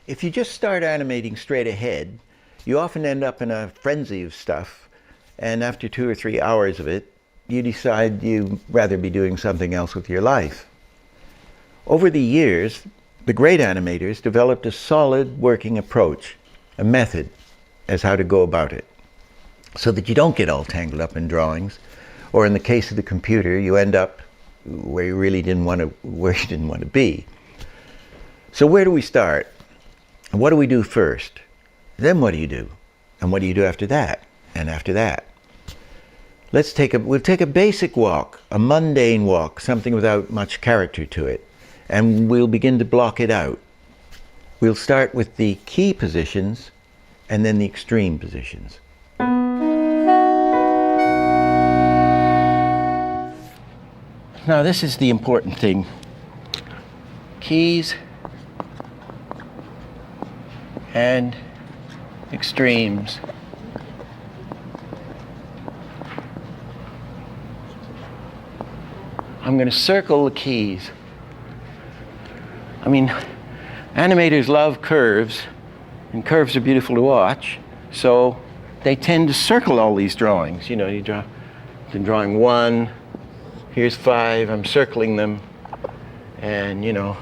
If you just start animating straight ahead, you often end up in a frenzy of stuff, and after 2 or 3 hours of it, you decide you'd rather be doing something else with your life. Over the years, the great animators developed a solid working approach, a method as how to go about it, so that you don't get all tangled up in drawings, or in the case of the computer, you end up where you really didn't want to be. So where do we start? What do we do first? Then what do you do? And what do you do after that? And after that? We'll take a basic walk, a mundane walk, something without much character to it, and we'll begin to block it out. We'll start with the key positions and then the extreme positions. Now this is the important thing. Keys and extremes. I'm going to circle the keys. I mean, animators love curves, and curves are beautiful to watch, so they tend to circle all these drawings. You know, you draw the drawing 1, here's 5, I'm circling them, and you know,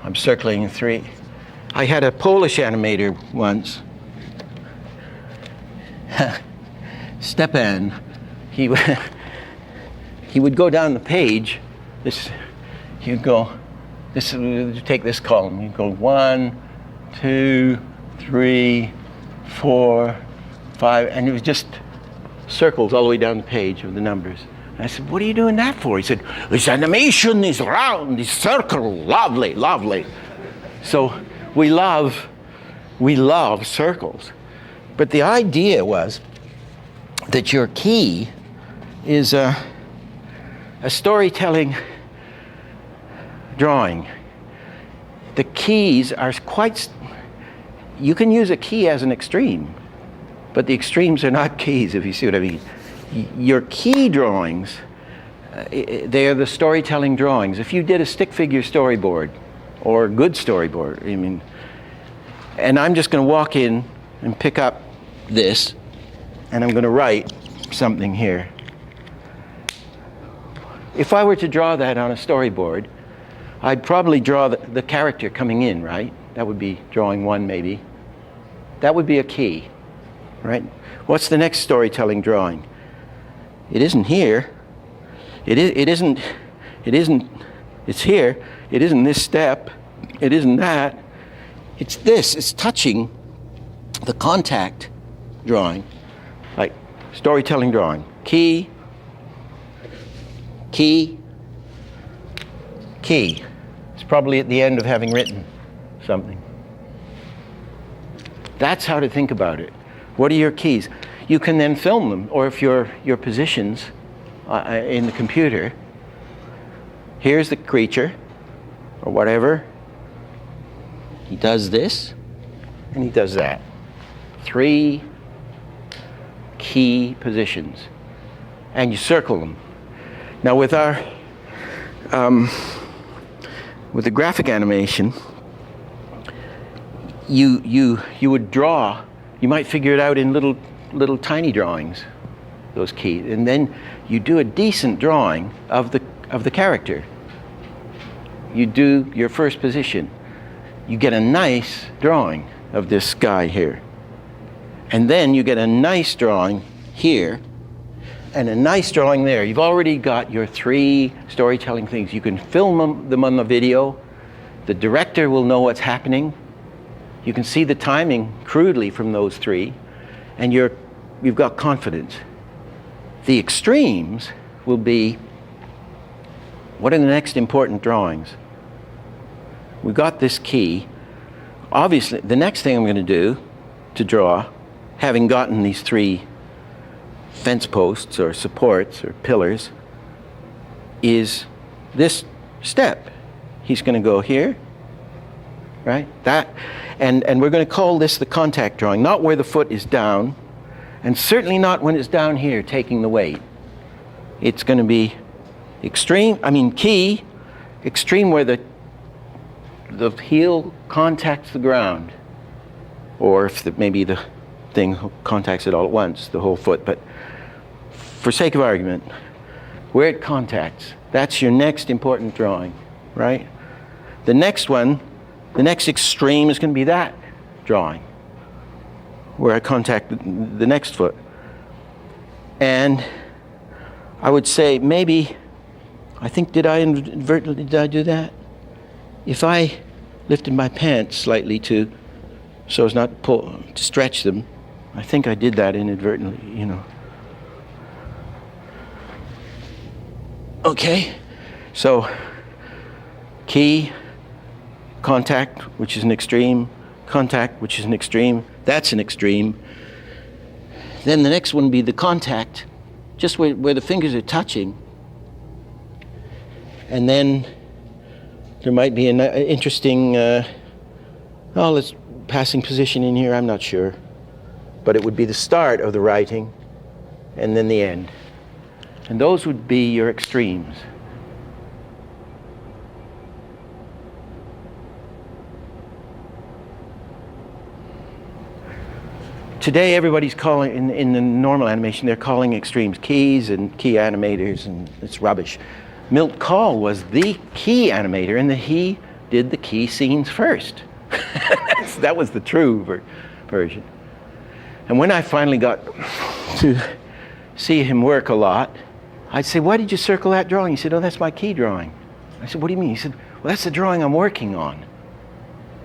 I'm circling 3. I had a Polish animator once, Stepan. He would go down the page. He'd take this column. He'd go 1, 2, 3, 4, 5, and it was just circles all the way down the page of the numbers. And I said, "What are you doing that for?" He said, "This animation is round, this circle, lovely, lovely." So we love circles. But the idea was that your key is a storytelling drawing. The keys are you can use a key as an extreme, but the extremes are not keys, if you see what I mean. Your key drawings, they are the storytelling drawings. If you did a stick figure storyboard, or a good storyboard, and I'm just going to walk in and pick up this, and I'm going to write something here. If I were to draw that on a storyboard, I'd probably draw the character coming in, right? That would be drawing one, maybe. That would be a key, right? What's the next storytelling drawing? It isn't here. It isn't, it's here. It isn't this step. It isn't that. It's this. It's touching the contact drawing, like storytelling drawing. Key, key, key. It's probably at the end of having written something. That's how to think about it. What are your keys? You can then film them, or if your positions in the computer, here's the creature, or whatever. He does this, and he does that. 3 key positions, and you circle them. Now with our, with the graphic animation, you would draw. You might figure it out in little tiny drawings, those keys, and then you do a decent drawing of the character. You do your first position. You get a nice drawing of this guy here, and then you get a nice drawing here, and a nice drawing there. You've already got your 3 storytelling things. You can film them on the video. The director will know what's happening. You can see the timing crudely from those 3, and you've got confidence. The extremes will be, what are the next important drawings? We've got this key. Obviously, the next thing I'm going to do to draw, having gotten these 3 fence posts or supports or pillars, is this step. He's going to go here, right? That, and we're going to call this the contact drawing, not where the foot is down, and certainly not when it's down here taking the weight. It's going to be key, extreme where the heel contacts the ground, or if maybe the thing contacts it all at once, the whole foot. But for sake of argument, where it contacts, that's your next important drawing, right? The next one, the next extreme is going to be that drawing, where I contact the next foot. And I would say maybe, did I do that? If I lifted my pants slightly so as not to stretch them, I think I did that inadvertently, Okay, so key, contact, which is an extreme, contact, which is an extreme, that's an extreme. Then the next one would be the contact, just where the fingers are touching. And then there might be an interesting, passing position in here, I'm not sure. But it would be the start of the writing, and then the end. And those would be your extremes. Today, everybody's calling, in the normal animation, they're calling extremes keys and key animators, and it's rubbish. Milt Kahl was the key animator, and he did the key scenes first. That was the true version. And when I finally got to see him work a lot, I'd say, why did you circle that drawing? He said, oh, that's my key drawing. I said, what do you mean? He said, well, that's the drawing I'm working on.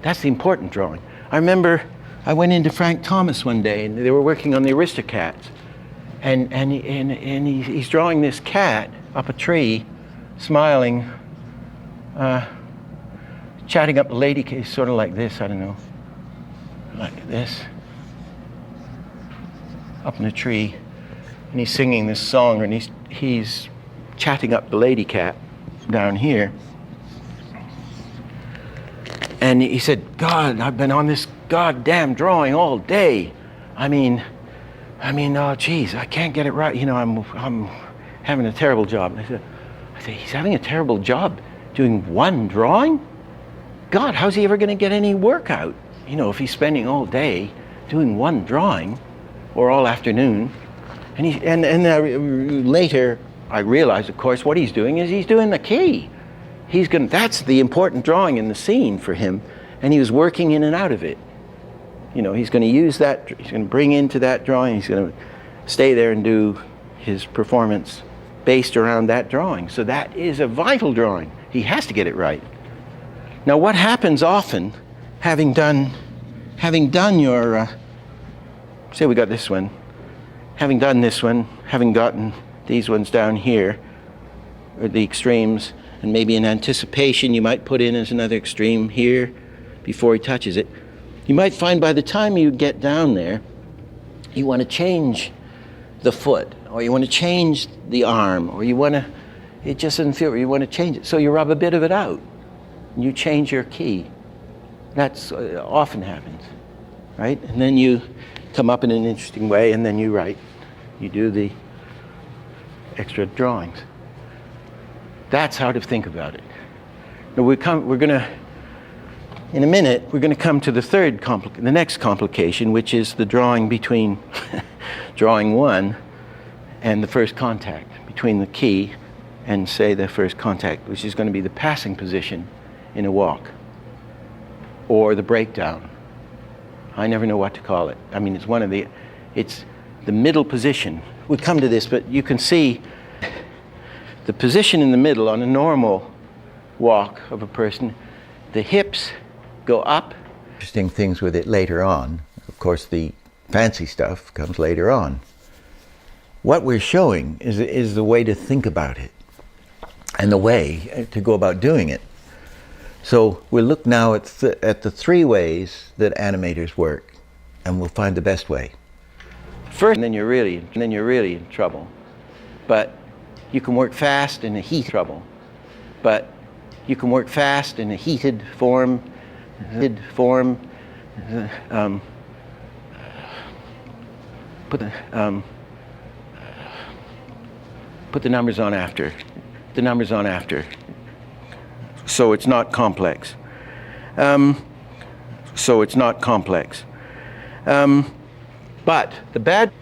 That's the important drawing. I remember I went into Frank Thomas one day, and they were working on the Aristocats. And he's drawing this cat up a tree, smiling, chatting up the lady case, sort of like this, I don't know, like this, up in a tree. And he's singing this song, and he's chatting up the lady cat down here. And he said, God, I've been on this goddamn drawing all day. I mean, oh geez, I can't get it right. You know, I'm having a terrible job. I said, he's having a terrible job doing one drawing? God, how's he ever going to get any work out? You know, if he's spending all day doing one drawing, or all afternoon. And later, I realized, of course, what he's doing is he's doing the key. That's the important drawing in the scene for him, and he was working in and out of it. You know, he's going to use that, he's going to bring into that drawing, he's going to stay there and do his performance based around that drawing. So that is a vital drawing. He has to get it right. Now, what happens often, having done your, say we got this one, having done this one, having gotten these ones down here, or the extremes, and maybe in anticipation you might put in as another extreme here before he touches it. You might find by the time you get down there, you want to change the foot, or you want to change the arm, or it just doesn't feel, you want to change it. So you rub a bit of it out, and you change your key. That's often happens, right? And then you come up in an interesting way, and then you write. You do the extra drawings. That's how to think about it. Now in a minute, we're going to come to the next complication, which is the drawing between drawing one and the first contact, between the key and, say, the first contact, which is going to be the passing position in a walk, or the breakdown. I never know what to call it. I mean, it's the middle position. We'll come to this, but you can see the position in the middle on a normal walk of a person, the hips go up. Interesting things with it later on. Of course, the fancy stuff comes later on. What we're showing is the way to think about it and the way to go about doing it. So we'll look now at the three ways that animators work, and we'll find the best way. First, and then you're really in trouble. But you can work fast in a heated trouble. But you can work fast in a heated form. Put the numbers on after. The numbers on after. So it's not complex. But the bad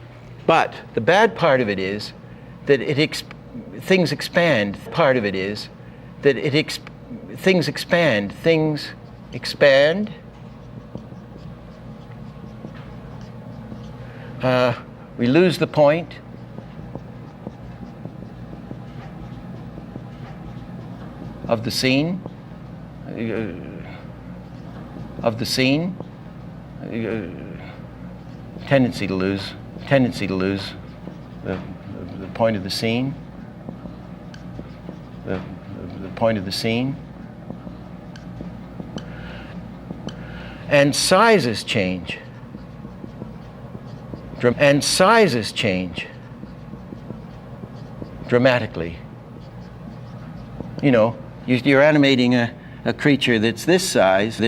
part of it is that things expand. Part of it is that things expand. Things expand. We lose the point. Of the scene. Tendency to lose the point of the scene. The point of the scene. And sizes change. Dramatically. You know, you're animating a creature that's this size,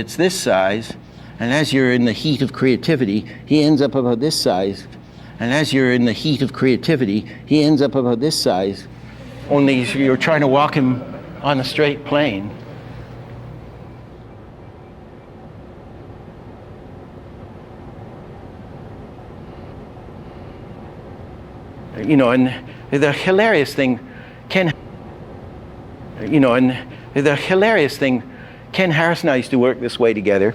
and as you're in the heat of creativity, he ends up about this size. Only you're trying to walk him on a straight plane. You know, and the hilarious thing, Ken Harris and I used to work this way together,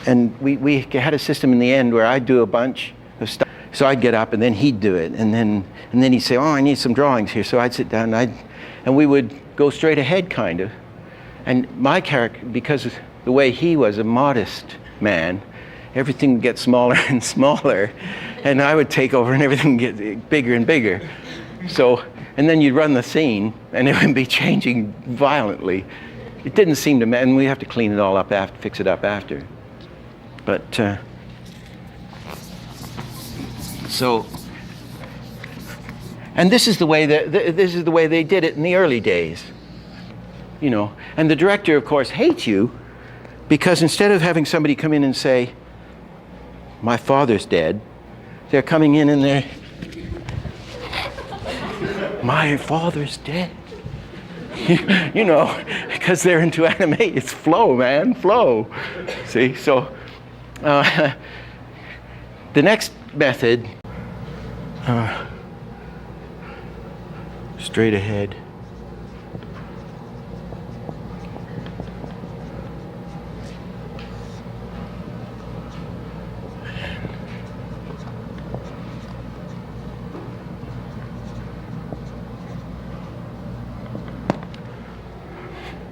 and we had a system in the end where I'd do a bunch of stuff. So I'd get up and then he'd do it, and then he'd say, "Oh, I need some drawings here." So I'd sit down and we would go straight ahead, kind of. And my character, because of the way he was a modest man, everything would get smaller and smaller, and I would take over and everything would get bigger and bigger. So, and then you'd run the scene and it would be changing violently. It didn't seem to matter, and we have to clean it all up after, fix it up after. But, so, and this is the way they did it in the early days, you know. And the director, of course, hates you Because instead of having somebody come in and say, my father's dead, they're coming in and they're, my father's dead. You know, because they're into anime, it's flow, man, flow. See, so the next method, straight ahead.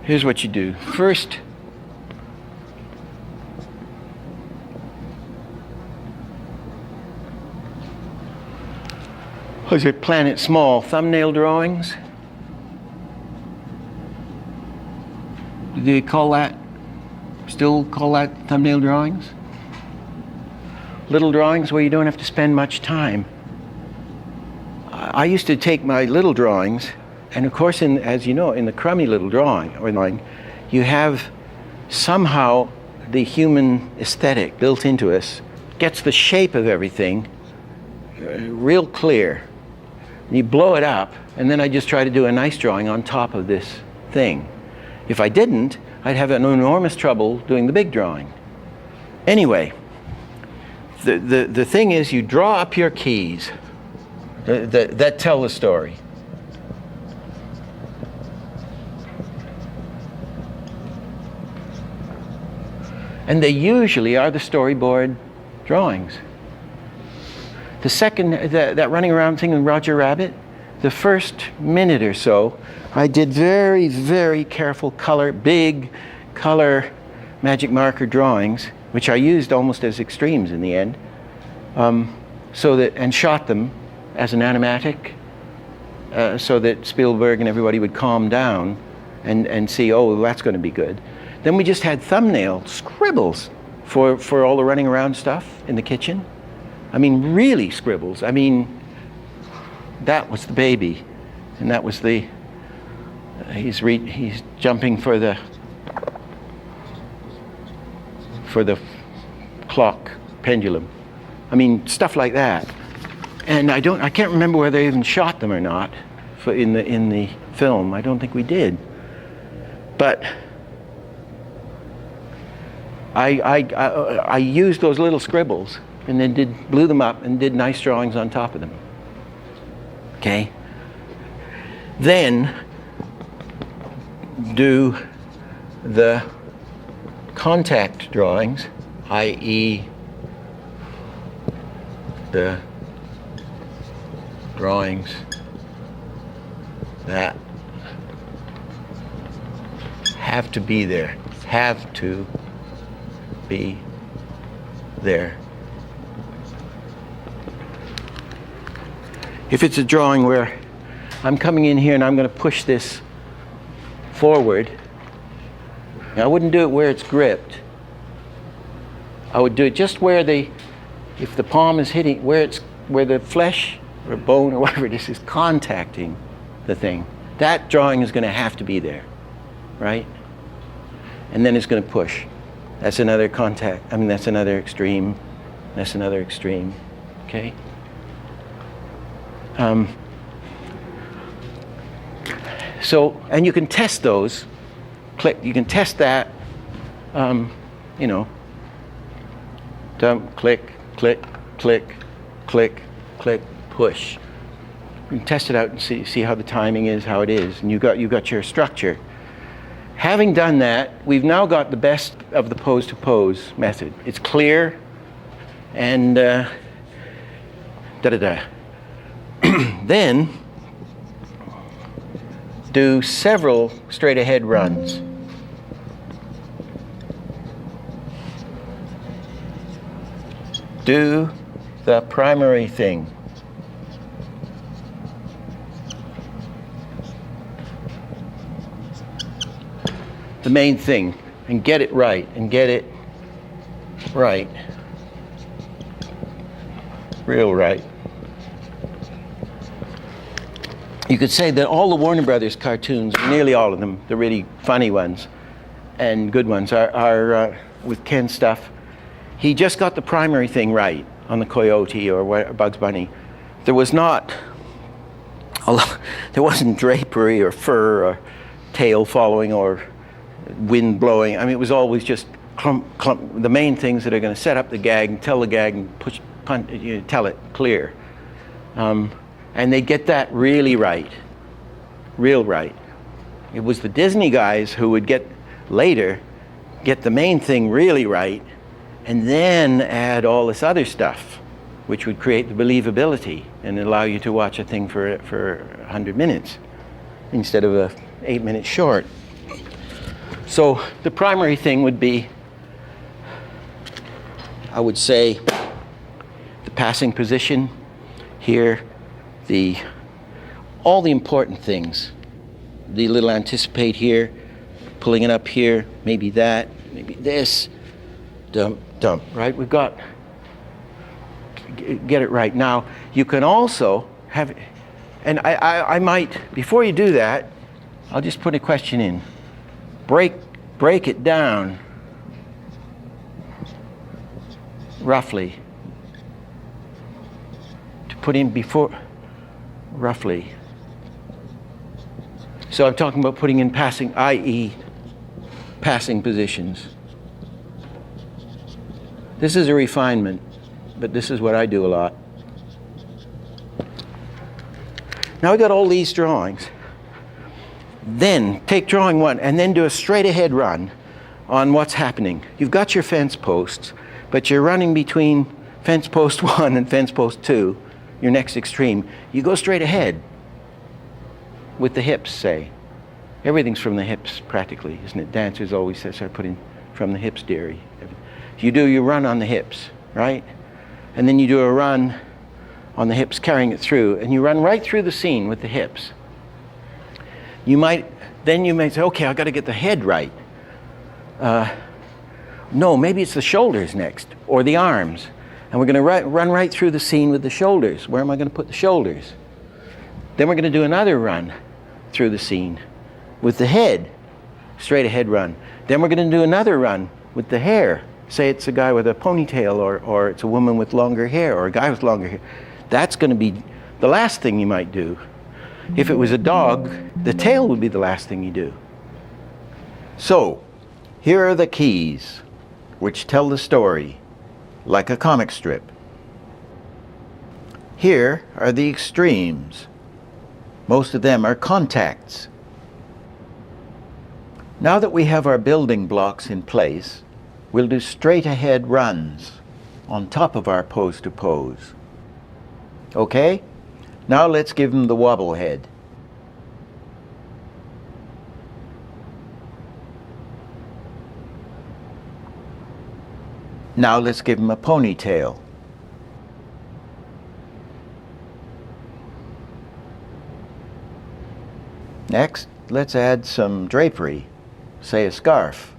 Here's what you do. First, was it Planet Small thumbnail drawings? Do they call that, still call that thumbnail drawings? Little drawings where you don't have to spend much time. I used to take my little drawings, and of course, as you know, in the crummy little drawing, you have somehow the human aesthetic built into us, gets the shape of everything real clear. And you blow it up, and then I just try to do a nice drawing on top of this thing. If I didn't, I'd have an enormous trouble doing the big drawing. Anyway, the thing is, you draw up your keys that tell the story. And they usually are the storyboard drawings. The second, that running around thing in Roger Rabbit, the first minute or so, I did very, very careful big color magic marker drawings, which I used almost as extremes in the end, and shot them as an animatic, so that Spielberg and everybody would calm down and see, oh, that's going to be good. Then we just had thumbnail scribbles for all the running around stuff in the kitchen. I mean, really scribbles. I mean, that was the baby, and that was the, he's jumping for the clock pendulum. I mean, stuff like that. And I can't remember whether they even shot them or not in the film. I don't think we did. But I used those little scribbles and then blew them up and did nice drawings on top of them. Okay? Then do the contact drawings, i.e. the drawings that have to be there, have to be there. If it's a drawing where I'm coming in here and I'm going to push this forward, I wouldn't do it where it's gripped. I would do it just where if the palm is hitting, where the flesh or bone or whatever it is contacting the thing. That drawing is going to have to be there, right? And then it's going to push. That's another contact. I mean, that's another extreme. That's another extreme. Okay? So, and you can test those. You can test that. You know, dump, click, click, click, click, click, push. You can test it out and see how the timing is, how it is, and you got your structure. Having done that, we've now got the best of the pose-to-pose method. It's clear and da-da-da. Then do several straight-ahead runs. Do the primary thing. The main thing, and get it right, real right. You could say that all the Warner Brothers cartoons, nearly all of them, the really funny ones, and good ones are with Ken's stuff. He just got the primary thing right on the coyote or Bugs Bunny. There wasn't drapery or fur or tail following or wind blowing. I mean, it was always just clump, the main things that are going to set up the gag and tell the gag and tell it clear. And they get that really right, real right. It was the Disney guys who would get the main thing really right, and then add all this other stuff, which would create the believability and allow you to watch a thing for 100 minutes instead of a 8-minute short. So the primary thing would be, I would say, the passing position here, all the important things, the little anticipate here, pulling it up here, maybe that, maybe this, dump, right? We've got, get it right. Now, you can also have, and I might, before you do that, I'll just put a question in. Break it down roughly to put in before, roughly. So I'm talking about putting in passing, i.e. passing positions. This is a refinement, but this is what I do a lot. Now I got all these drawings. Then take drawing one and then do a straight ahead run on what's happening. You've got your fence posts, but you're running between fence post 1 and fence post 2, your next extreme. You go straight ahead with the hips, say. Everything's from the hips practically, isn't it? Dancers always say, start putting from the hips, dearie. You do your run on the hips, right? And then you do a run on the hips, carrying it through, and you run right through the scene with the hips. You might say, okay, I've got to get the head right. No, maybe it's the shoulders next, or the arms. And we're going to run right through the scene with the shoulders. Where am I going to put the shoulders? Then we're going to do another run through the scene with the head, straight ahead run. Then we're going to do another run with the hair. Say it's a guy with a ponytail, or it's a woman with longer hair, or a guy with longer hair. That's going to be the last thing you might do. If it was a dog, the tail would be the last thing you do. So, here are the keys which tell the story like a comic strip. Here are the extremes. Most of them are contacts. Now that we have our building blocks in place, we'll do straight ahead runs on top of our pose to pose. Okay? Now let's give them the wobble head. Now let's give him a ponytail. Next, let's add some drapery, say a scarf.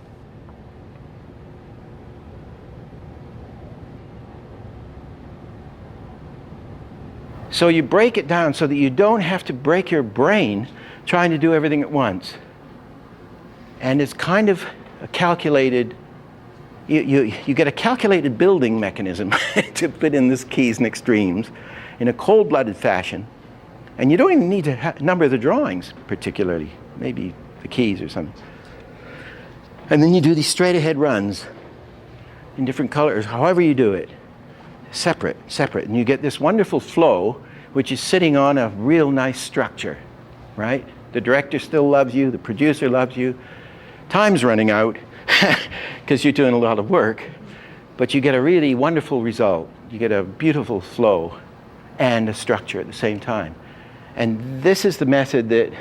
So you break it down so that you don't have to break your brain trying to do everything at once. And it's kind of a calculated, you get a calculated building mechanism to put in these keys and extremes in a cold-blooded fashion. And you don't even need to number the drawings particularly, maybe the keys or something. And then you do these straight ahead runs in different colors, however you do it. Separate, and you get this wonderful flow which is sitting on a real nice structure, right? The director still loves you, the producer loves you. Time's running out because you're doing a lot of work, but you get a really wonderful result. You get a beautiful flow and a structure at the same time. And this is the method that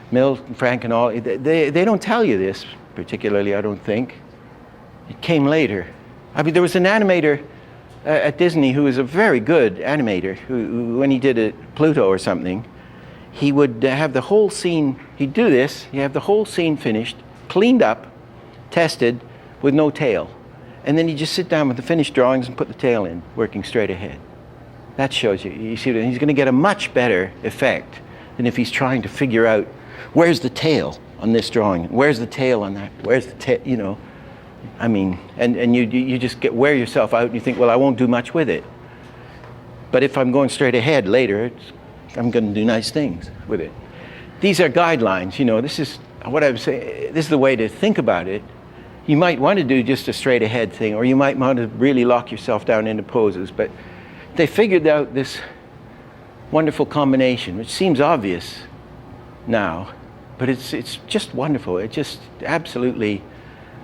Milt and Frank and all, they don't tell you this particularly, I don't think. It came later. I mean, there was an animator at Disney who was a very good animator, who when he did a Pluto or something, he would have the whole scene, he'd do this, he'd have the whole scene finished, cleaned up, tested, with no tail. And then he'd just sit down with the finished drawings and put the tail in, working straight ahead. That shows you see, he's going to get a much better effect than if he's trying to figure out where's the tail on this drawing? Where's the tail on that? Where's the tail? You know, I mean, and you just wear yourself out and you think, well, I won't do much with it. But if I'm going straight ahead later, I'm going to do nice things with it. These are guidelines, you know, this is what I was saying, this is the way to think about it. You might want to do just a straight ahead thing, or you might want to really lock yourself down into poses, but they figured out this wonderful combination, which seems obvious now, but it's just wonderful. It just absolutely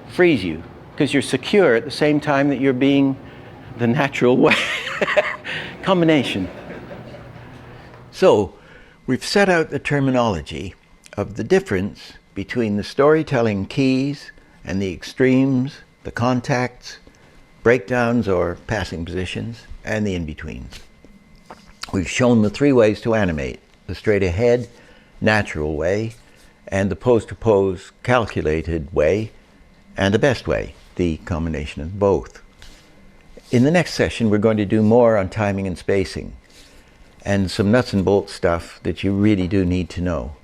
frees you, because you're secure at the same time that you're being the natural way. Combination. So, we've set out the terminology of the difference between the storytelling keys and the extremes, the contacts, breakdowns or passing positions, and the in-betweens. We've shown the three ways to animate: the straight ahead, natural way, and the pose-to-pose, calculated way, and the best way, the combination of both. In the next session, we're going to do more on timing and spacing, and some nuts and bolts stuff that you really do need to know.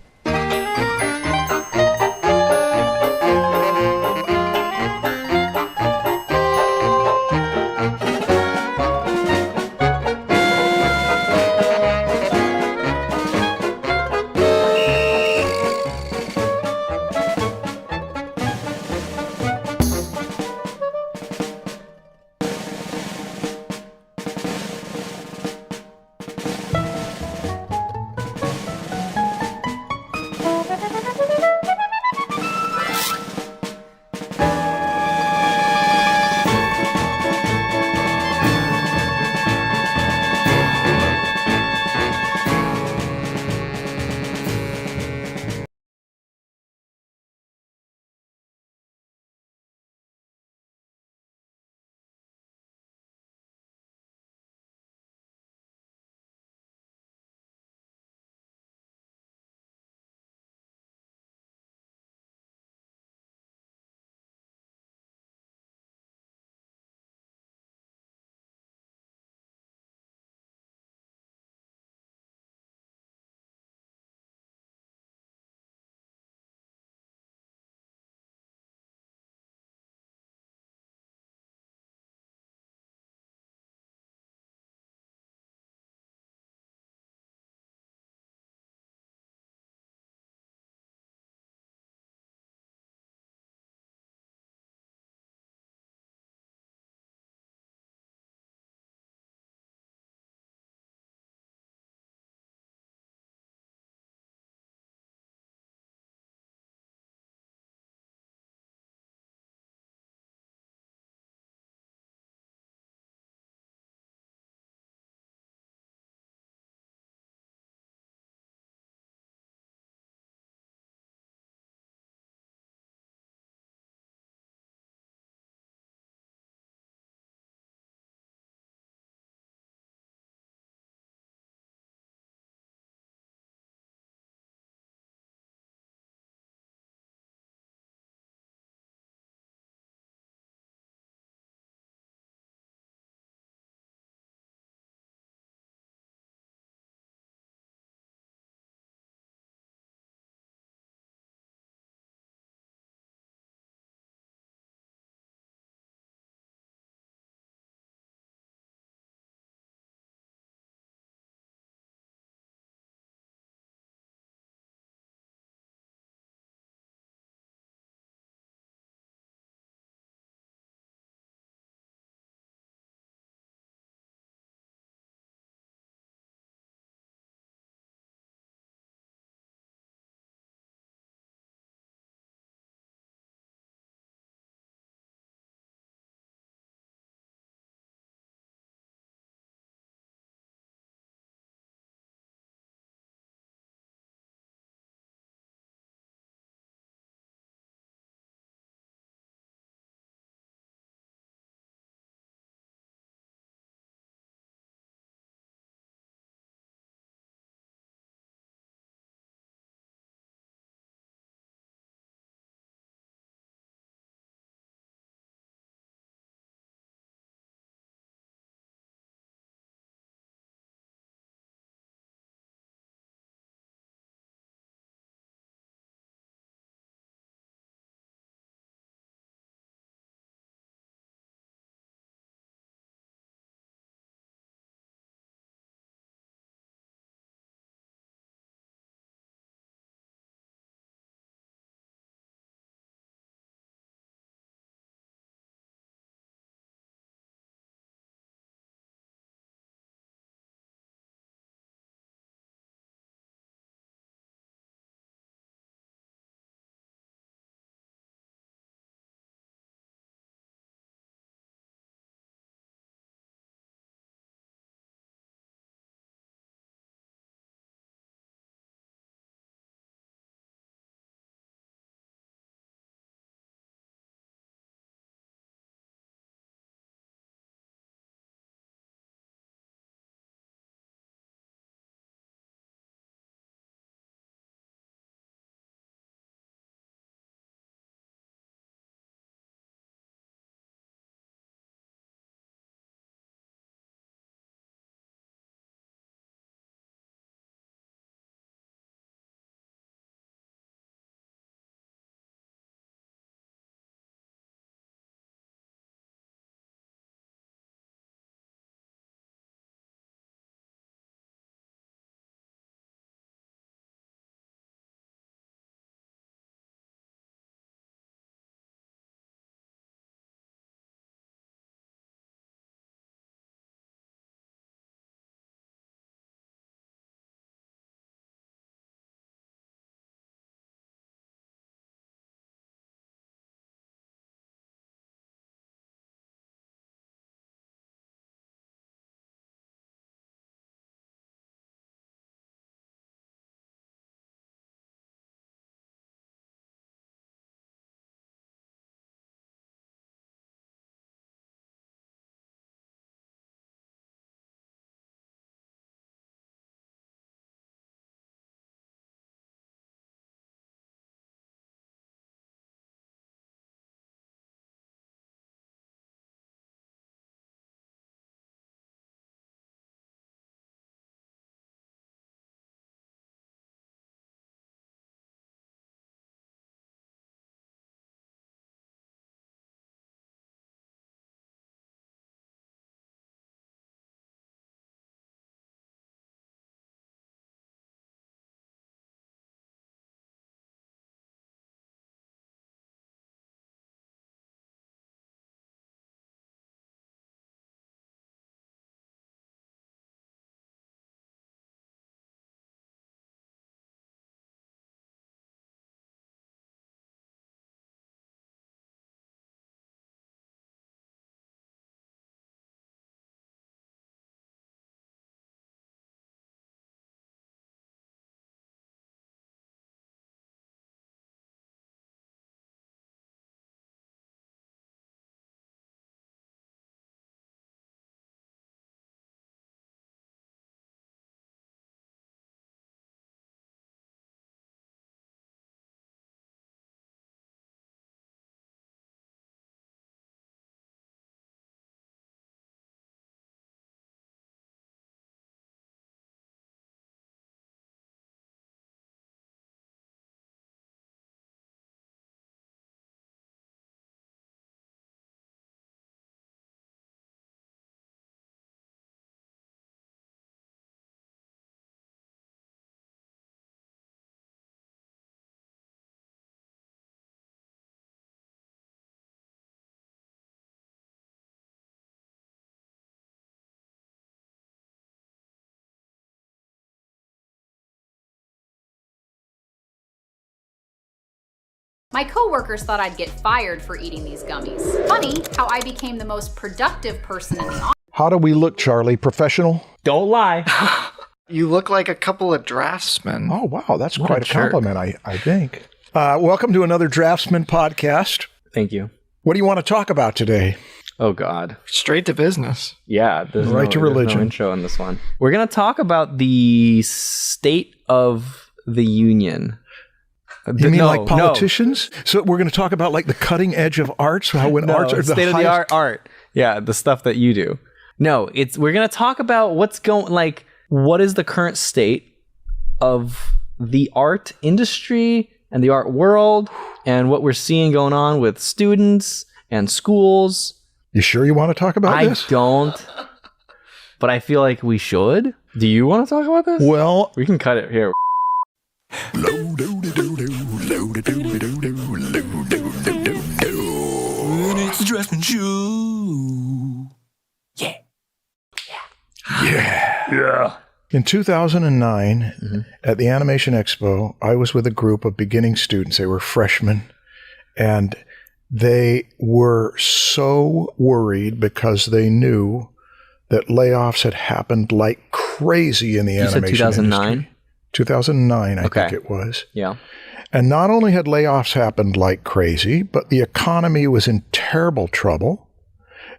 My coworkers thought I'd get fired for eating these gummies. Funny how I became the most productive person in the office. How do we look, Charlie? Professional? Don't lie. You look like a couple of draftsmen. Oh, wow. That's What quite a a jerk. compliment, I think. Welcome to another Draftsman podcast. Thank you. What do you want to talk about today? Oh, God. Straight to business. Yeah. There's Right to religion. There's no intro in this one. We're going to talk about the state of the union. You mean like politicians? So we're going to talk about like the cutting edge of arts, how when arts are the state of the highest- art. Yeah, the stuff that you do. No, we're going to talk about what is the current state of the art industry and the art world and what we're seeing going on with students and schools. You sure you want to talk about this? I don't, but I feel like we should. Do you want to talk about this? Well, We can cut it here. It's the Dressman Show. in 2009, at the Animation Expo, I was with a group of beginning students. They were freshmen, and they were so worried because they knew that layoffs had happened like crazy in the You said animation 2009? industry. 2009, I Okay. think it was. Yeah. And not only had layoffs happened like crazy, but the economy was in terrible trouble.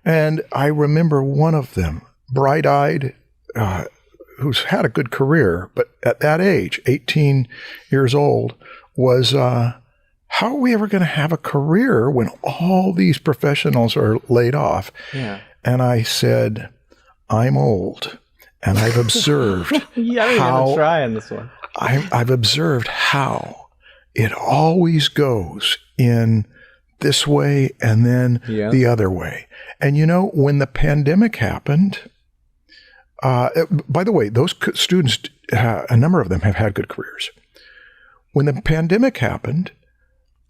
And I remember one of them, bright-eyed, who's had a good career, but at that age, 18 years old, was, how are we ever going to have a career when all these professionals are laid off? Yeah. And I said, I'm old, and I've observed Yeah, I didn't how even try on this one. I've observed how it always goes in this way and then Yeah. the other way. And you know, when the pandemic happened, by the way, those students, a number of them have had good careers. When the pandemic happened,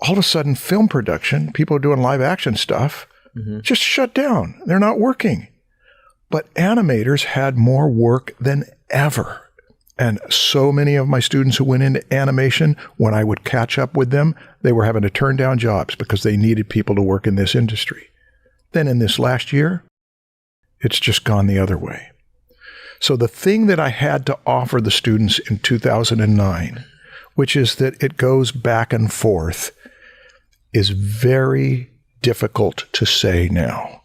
all of a sudden film production, people doing live action stuff, just shut down. They're not working. But animators had more work than ever. And so many of my students who went into animation, when I would catch up with them, they were having to turn down jobs because they needed people to work in this industry. Then in this last year, it's just gone the other way. So the thing that I had to offer the students in 2009, which is that it goes back and forth, is very difficult to say now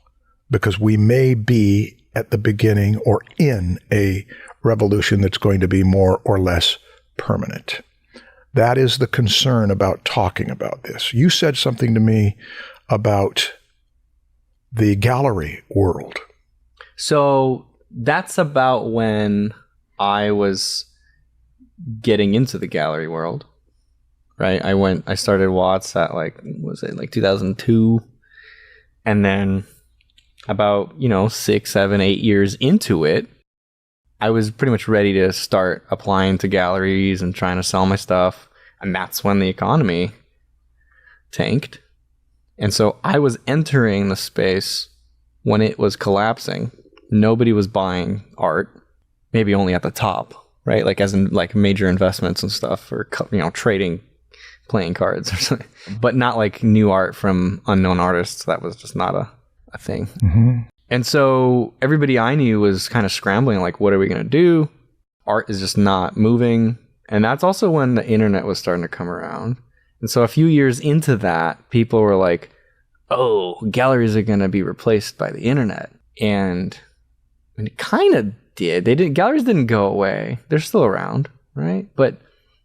because we may be at the beginning or in a revolution that's going to be more or less permanent. That is the concern about talking about this. You said something to me about the gallery world. So that's about when I was getting into the gallery world, right? I started Watts at like 2002. And then about, 6, 7, 8 years into it, I was pretty much ready to start applying to galleries and trying to sell my stuff. And that's when the economy tanked. And so I was entering the space when it was collapsing. Nobody was buying art, maybe only at the top, right? Like as in like major investments and stuff, or trading playing cards or something, but not like new art from unknown artists. That was just not a thing. And so everybody I knew was kind of scrambling, like, what are we going to do? Art is just not moving. And that's also when the internet was starting to come around. And so a few years into that, people were like, oh, galleries are going to be replaced by the internet. And it kind of did. Galleries didn't go away. They're still around, right? But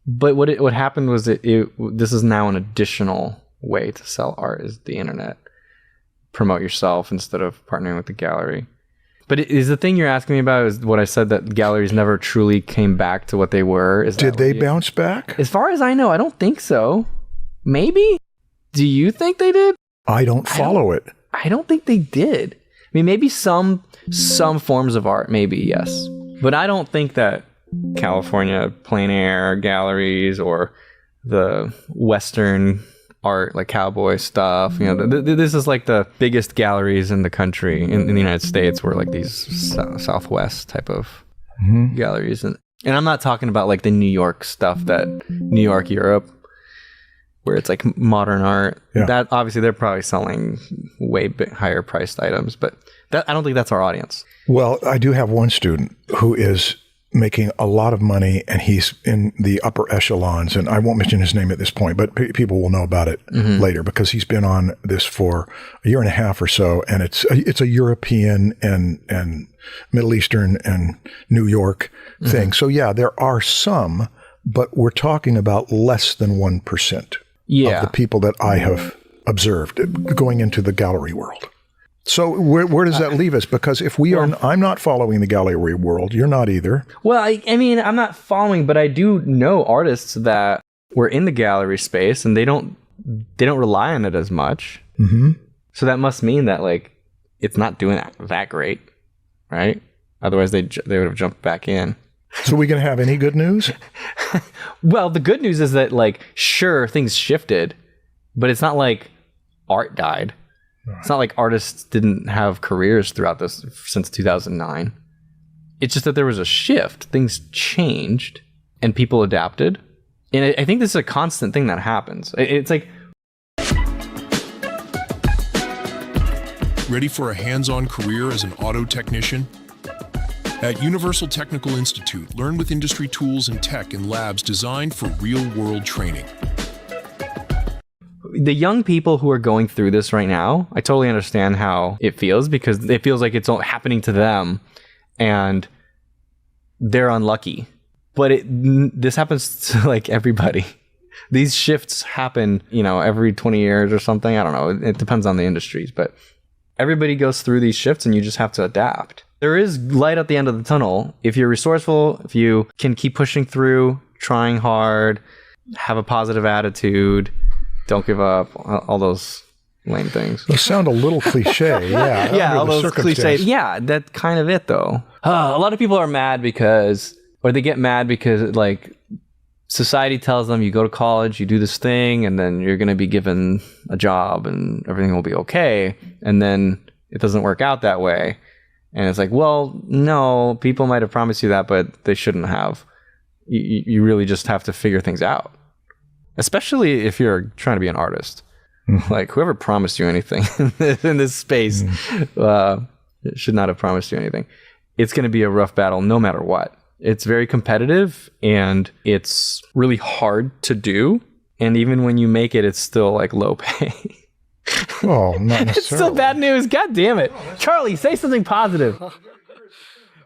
what happened was this is now an additional way to sell art is the internet. Promote yourself instead of partnering with the gallery. But is the thing you're asking me about is what I said, that galleries never truly came back to what they were? Did they bounce back? As far as I know, I don't think so. Maybe? Do you think they did? I don't follow it. I don't think they did. I mean, maybe some forms of art, maybe, yes. But I don't think that California plein air galleries or the Western art, like cowboy stuff, this is like the biggest galleries in the country, in the United States, were like these Southwest type of galleries. And I'm not talking about like the New York stuff, that New York, Europe, where it's like modern art. Yeah. That obviously they're probably selling way higher priced items, but I don't think that's our audience. Well, I do have one student who is making a lot of money, and he's in the upper echelons, and I won't mention his name at this point, but people will know about it later because he's been on this for a year and a half or so, and it's a European and Middle Eastern and New York thing. So yeah, there are some, but we're talking about less than 1% of the people that I have observed going into the gallery world. So where does that leave us? Because if I'm not following the gallery world, you're not either. Well, I mean, I'm not following, but I do know artists that were in the gallery space and they don't rely on it as much. Mm-hmm. So that must mean that like it's not doing that great, right? Otherwise they would have jumped back in. So we going to have any good news? Well, the good news is that like sure things shifted, but it's not like art died. It's not like artists didn't have careers throughout this since 2009. It's just that there was a shift. Things changed and people adapted. And I think this is a constant thing that happens. It's like... Ready for a hands-on career as an auto technician? At Universal Technical Institute, learn with industry tools and tech in labs designed for real-world training. The young people who are going through this right now, I totally understand how it feels because it feels like it's all happening to them and they're unlucky. But this happens to like everybody. These shifts happen, every 20 years or something. I don't know. It depends on the industries, but everybody goes through these shifts and you just have to adapt. There is light at the end of the tunnel. If you're resourceful, if you can keep pushing through, trying hard, have a positive attitude, don't give up, all those lame things. Those sound a little cliche, yeah. Yeah, all those cliches. Yeah, that's kind of it, though. A lot of people are mad or they get mad because, like, society tells them you go to college, you do this thing, and then you're going to be given a job and everything will be okay. And then it doesn't work out that way. And it's like, well, no, people might have promised you that, but they shouldn't have. You really just have to figure things out. Especially if you're trying to be an artist. Like, whoever promised you anything in this space should not have promised you anything. It's going to be a rough battle no matter what. It's very competitive and it's really hard to do. And even when you make it, it's still like low pay. Oh, not necessarily. It's still bad news. God damn it. Charlie, say something positive.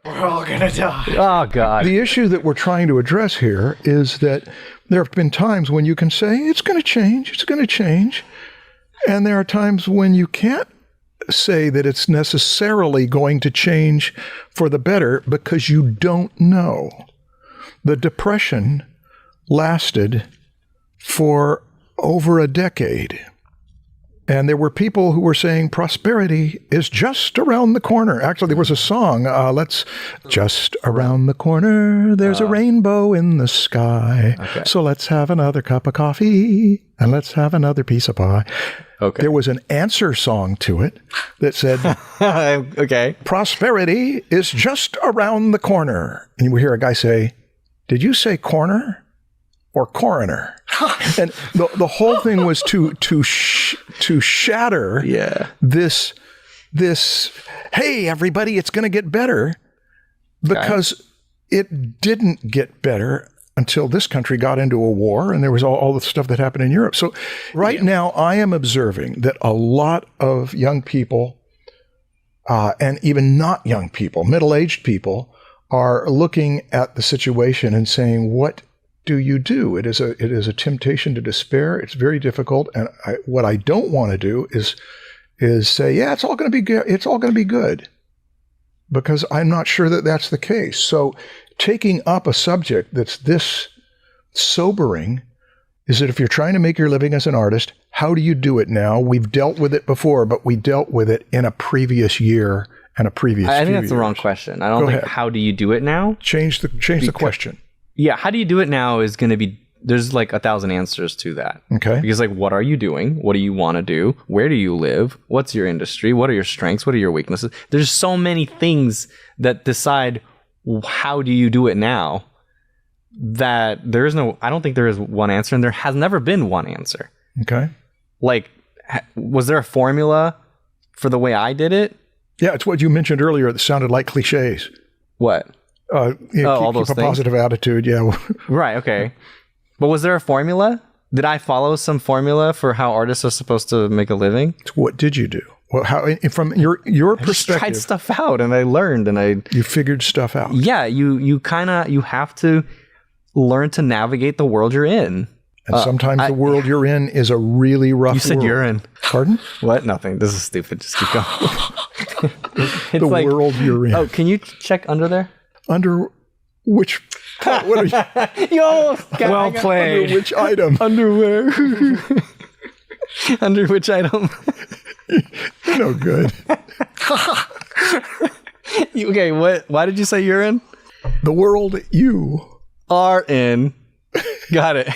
We're all gonna die. Oh, God. The issue that we're trying to address here is that there have been times when you can say, it's going to change. And there are times when you can't say that it's necessarily going to change for the better because you don't know. The Depression lasted for over a decade. And there were people who were saying prosperity is just around the corner. Actually, there was a song, just around the corner, there's a rainbow in the sky. Okay. So let's have another cup of coffee and let's have another piece of pie. Okay. There was an answer song to it that said, okay, prosperity is just around the corner. And you would hear a guy say, did you say corner or coroner? And the whole thing was to shatter this, hey, everybody, it's going to get better, because it didn't get better until this country got into a war and there was all the stuff that happened in Europe. So now I am observing that a lot of young people and even not young people, middle-aged people, are looking at the situation and saying, what do you do? It is a temptation to despair. It's very difficult. And what I don't want to do is say, yeah, it's all going to be good. It's all going to be good, because I'm not sure that that's the case. So taking up a subject that's this sobering is that if you're trying to make your living as an artist, how do you do it now? We've dealt with it before, but we dealt with it in a previous year and a previous I think few that's years. the wrong question. I don't think how do you do it now? Change the question. Yeah, how do you do it now is going to be, there's like 1,000 answers to that. Okay. Because like, what are you doing? What do you want to do? Where do you live? What's your industry? What are your strengths? What are your weaknesses? There's so many things that decide how do you do it now. that there is no, I don't think there is one answer, and there has never been one answer. Okay. Like, was there a formula for the way I did it? Yeah, it's what you mentioned earlier that sounded like cliches. What? All those keep a positive attitude. Yeah. Right. Okay. But was there a formula? Did I follow some formula for how artists are supposed to make a living? What did you do? Well, how, from your I just perspective, tried stuff out, and I learned, and you figured stuff out. Yeah, you have to learn to navigate the world you're in. And sometimes the world you're in is a really rough You said world. you're in. Pardon? What? Nothing. This is stupid. Just keep going. The world you're in. Oh, can you check under there? Under which? What are you? Yo, Well played. Under which item? Underwear. Under which item? You're no good. Okay, what? Why did you say you're in? The world you Are in. Got it.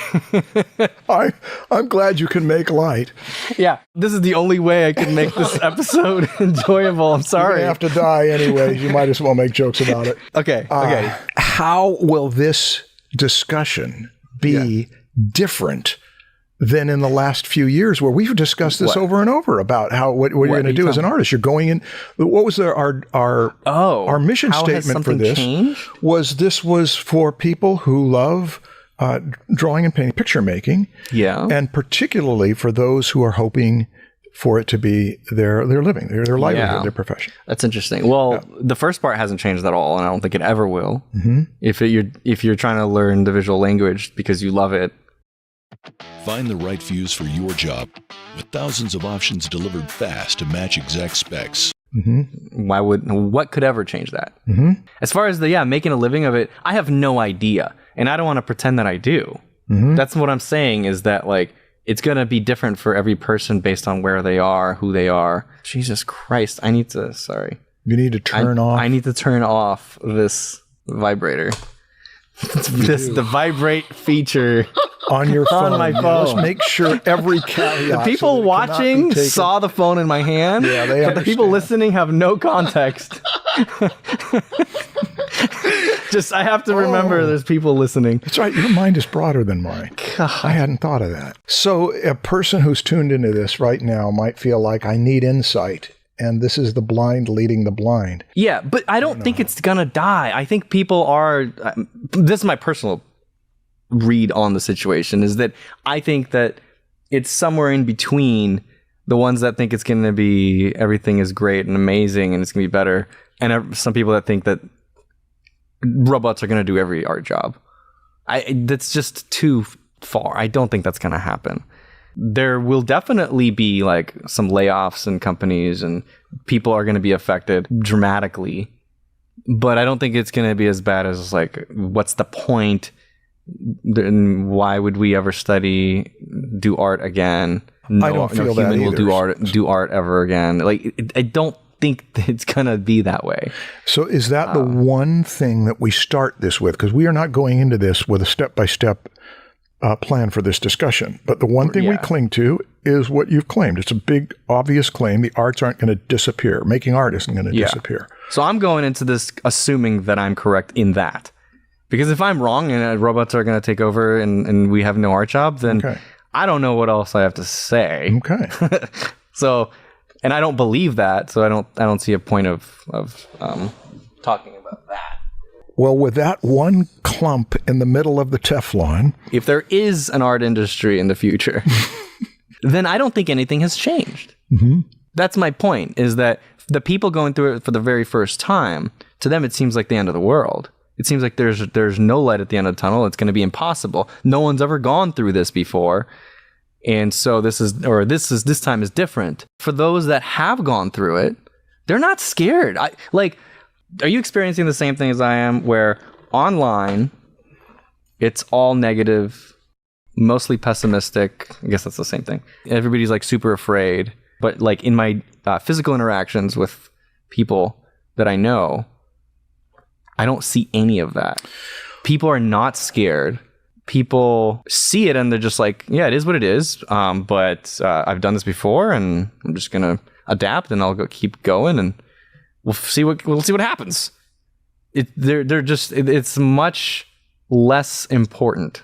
I'm glad you can make light. Yeah, this is the only way I can make this episode enjoyable. I'm You're sorry. gonna have to die anyways. You might as well make jokes about it. Okay. How will this discussion be different than in the last few years, where we've discussed this over and over about what you're going to do as an artist? You're going in. What was our mission how has statement for something this? changed? Was for people who love drawing and painting, picture making, Yeah. and particularly for those who are hoping for it to be their living, their livelihood, Yeah. their profession. That's interesting. Well, the first part hasn't changed at all, and I don't think it ever will. Mm-hmm. If you're trying to learn the visual language because you love it. Find the right fuse for your job with thousands of options delivered fast to match exact specs. What could ever change that? As far as making a living of it, I have no idea, and I don't want to pretend that I do. That's what I'm saying, is that like it's going to be different for every person based on where they are, who they are. Jesus Christ, I need to You need to turn off. I need to turn off this vibrator. The vibrate feature on your phone. On my Yeah, phone. let's make sure every caveat. The people watching saw the phone in my hand. Yeah, they The people understand. listening have no context. Just, I have to remember there's people listening. That's right. Your mind is broader than mine. I hadn't thought of that. So a person who's tuned into this right now might feel like, I need insight, and this is the blind leading the blind. Yeah, but I don't think it's gonna die. I think people are. This is my personal read on the situation, is that I think that it's somewhere in between the ones that think it's going to be everything is great and amazing and it's going to be better, and some people that think that robots are going to do every art job. That's just too far. I don't think that's going to happen. There will definitely be like some layoffs in companies, and people are going to be affected dramatically, but I don't think it's going to be as bad as like, what's the point? Then why would we ever do art again? I don't feel no that human will either. do art ever again. Like, I don't think that it's gonna be that way. So is that the one thing that we start this with? Because we are not going into this with a step-by-step plan for this discussion. But the one thing we cling to is what you've claimed. It's a big, obvious claim. The arts aren't going to disappear. Making art isn't going to disappear. So I'm going into this assuming that I'm correct in that. Because if I'm wrong and robots are going to take over and we have no art job, then I don't know what else I have to say. Okay. So, and I don't believe that, so I don't see a point of talking about that. Well, with that one clump in the middle of the Teflon, If there is an art industry in the future, then I don't think anything has changed. That's my point, is that the people going through it for the very first time, to them it seems like the end of the world. It seems like there's no light at the end of the tunnel. It's going to be impossible. No one's ever gone through this before. And so this time is different. For those that have gone through it, they're not scared. Are you experiencing the same thing as I am, where online it's all negative, mostly pessimistic? I guess that's the same thing. Everybody's like super afraid. But like in my physical interactions with people that I know, I don't see any of that. People are not scared. People see it and they're just like, yeah, it is what it is. But I've done this before, and I'm just gonna adapt, and I'll keep going, and we'll see what happens. It's much less important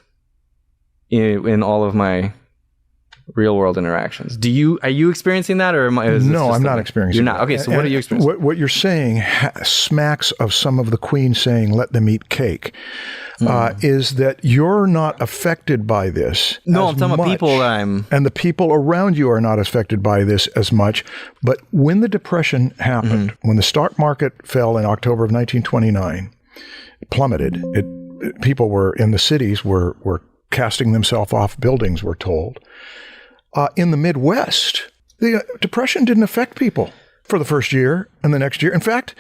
in all of my real world interactions. Are you experiencing that, or No, I'm not experiencing. You're not. Okay, so what are you experiencing? What you're saying smacks of some of the Queen saying, "Let them eat cake." Is that you're not affected by this? No, as I'm talking about much, people that and the people around you are not affected by this as much. But when the Depression happened, when the stock market fell in October of 1929, it plummeted. People were in the cities were casting themselves off buildings, we're told. In the Midwest, the Depression didn't affect people for the first year and the next year. In fact,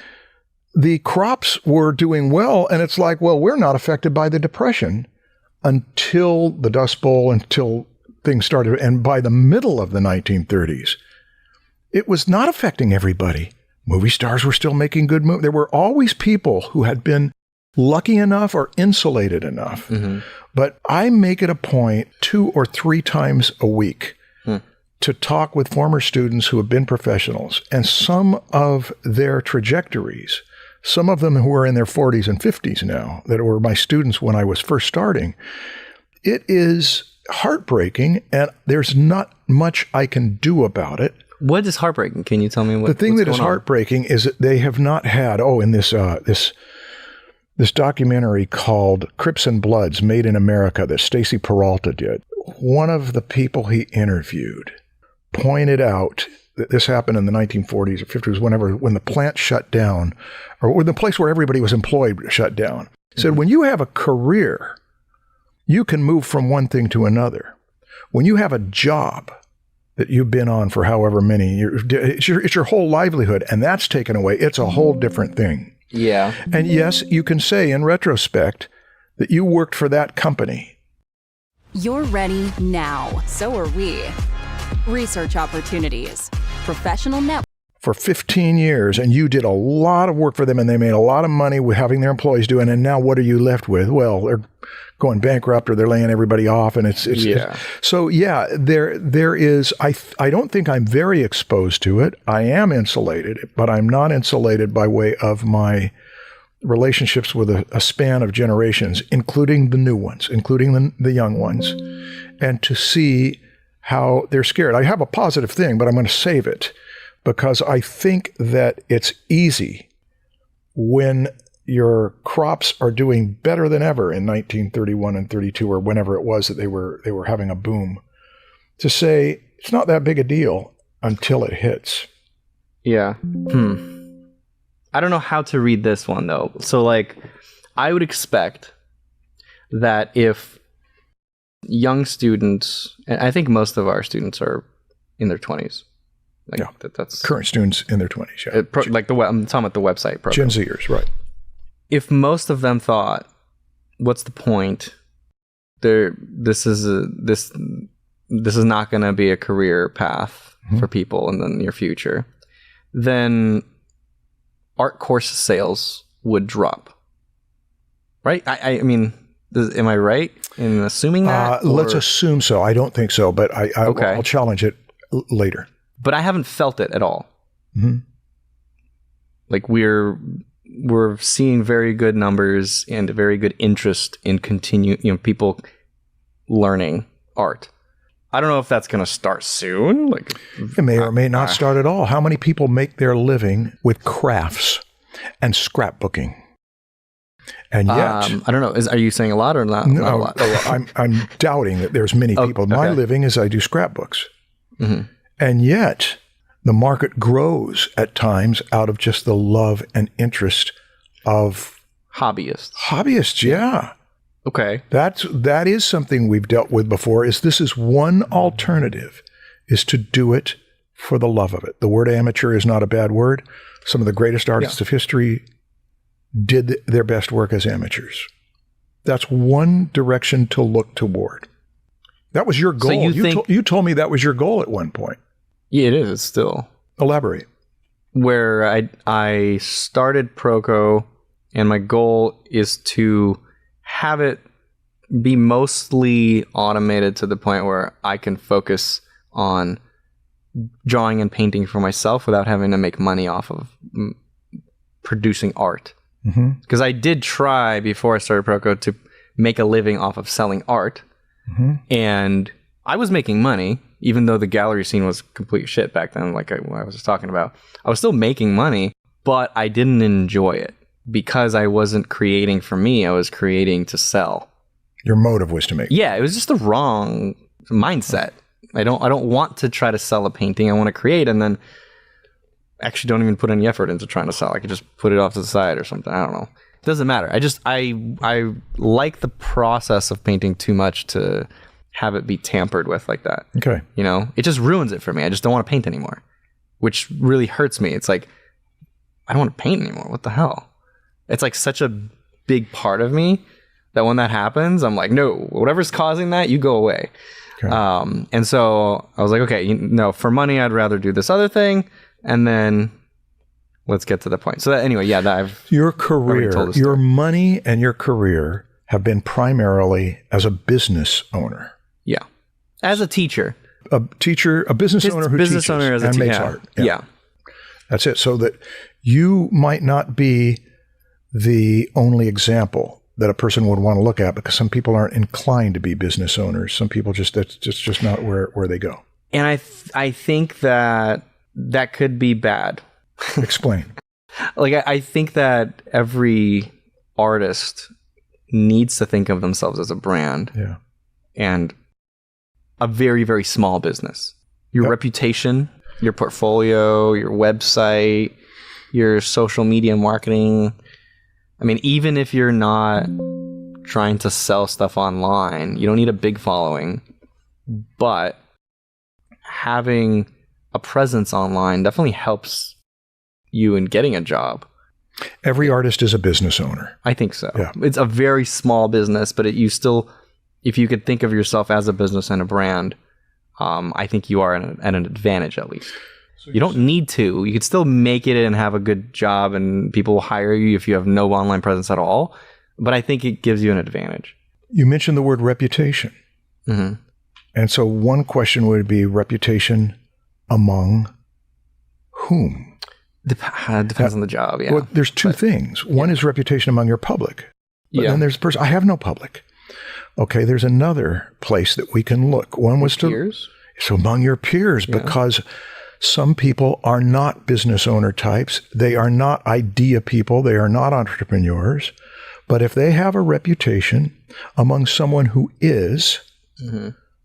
the crops were doing well, and it's like, well, we're not affected by the Depression until the Dust Bowl, until things started. And by the middle of the 1930s, it was not affecting everybody. Movie stars were still making good movies. There were always people who had been lucky enough or insulated enough. But I make it a point 2 or 3 times a week to talk with former students who have been professionals, and some of their trajectories, some of them who are in their 40s and 50s now, that were my students when I was first starting, it is heartbreaking, and there's not much I can do about it. What is heartbreaking? Can you tell me what? The thing that is heartbreaking is that they have not had, in this documentary called Crips and Bloods, Made in America, that Stacy Peralta did, one of the people he interviewed pointed out that this happened in the 1940s or 50s, when the plant shut down, or when the place where everybody was employed shut down. He said, when you have a career, you can move from one thing to another. When you have a job that you've been on for however many years, it's your whole livelihood, and that's taken away. It's a whole different thing. Yeah. And yes, you can say in retrospect that you worked for that company. You're ready now. So are we. Research opportunities. Professional network. For 15 years, and you did a lot of work for them, and they made a lot of money with having their employees do it. And now what are you left with? Well, they're going bankrupt, or they're laying everybody off, and there is. I don't think I'm very exposed to it. I am insulated, but I'm not insulated by way of my relationships with a span of generations, including the new ones, including the young ones, and to see how they're scared. I have a positive thing, but I'm going to save it, because I think that it's easy when your crops are doing better than ever in 1931 and 32, or whenever it was that they were having a boom, to say it's not that big a deal until it hits. Yeah. I don't know how to read this one, though. So, I would expect that if young students, and I think most of our students are in their 20s. That's current students in their 20s. Yeah. I'm talking about the website program. Gen Zers, right? If most of them thought, "What's the point? This is not going to be a career path for people in the near future," then art course sales would drop. Right? I mean, am I right in assuming that? Let's assume so. I don't think so, but I'll challenge it later. But I haven't felt it at all. We're seeing very good numbers and very good interest in people learning art. I don't know if that's going to start soon. It may or may not start at all. How many people make their living with crafts and scrapbooking? And yet, I don't know. Are you saying a lot or not? No, not a lot? I'm doubting that there's many people. My living is I do scrapbooks. And yet, the market grows at times out of just the love and interest of hobbyists. Hobbyists, yeah. Okay. That is something we've dealt with before. This is one alternative, is to do it for the love of it. The word amateur is not a bad word. Some of the greatest artists of history did their best work as amateurs. That's one direction to look toward. That was your goal. So you told me that was your goal at one point. Yeah, it is. It's still. Elaborate. Where I started Proko, and my goal is to have it be mostly automated to the point where I can focus on drawing and painting for myself without having to make money off of producing art. Because I did try before I started Proko to make a living off of selling art. And I was making money, even though the gallery scene was complete shit back then, like I was just talking about. I was still making money, but I didn't enjoy it because I wasn't creating for me. I was creating to sell. Your motive was to make. Yeah, it was just the wrong mindset. I don't want to try to sell a painting. I want to create, and then actually don't even put any effort into trying to sell. I could just put it off to the side or something. I don't know. It doesn't matter. I like the process of painting too much to have it be tampered with like that. Okay. You know, it just ruins it for me. I just don't want to paint anymore, which really hurts me. It's like, I don't want to paint anymore. What the hell? It's like such a big part of me that when that happens, I'm like, no, whatever's causing that, you go away. Okay. And so I was like, okay, for money, I'd rather do this other thing. And then let's get to the point. So that, anyway, yeah, your career, your money and your career have been primarily as a business owner. Yeah. As a teacher. A teacher, a business owner who teaches and makes art. Yeah. That's it. So that you might not be the only example that a person would want to look at, because some people aren't inclined to be business owners. Some people that's just not where they go. And I think that could be bad. Explain. Like, I think that every artist needs to think of themselves as a brand. Yeah. And a very, very small business. Your reputation, your portfolio, your website, your social media marketing. I mean, even if you're not trying to sell stuff online, you don't need a big following, but having a presence online definitely helps you in getting a job. Every artist is a business owner. I think so. Yeah. It's a very small business, but if you could think of yourself as a business and a brand, I think you are at an advantage at least. You don't need to. You could still make it and have a good job, and people will hire you if you have no online presence at all. But I think it gives you an advantage. You mentioned the word reputation. Mm-hmm. And so one question would be reputation among whom? Depends on the job, yeah. Well, there's two things. One is reputation among your public. But then there's the person, I have no public. Okay, there's another place that we can look. One was peers? So among your peers, because some people are not business owner types. They are not idea people. They are not entrepreneurs. But if they have a reputation among someone who is,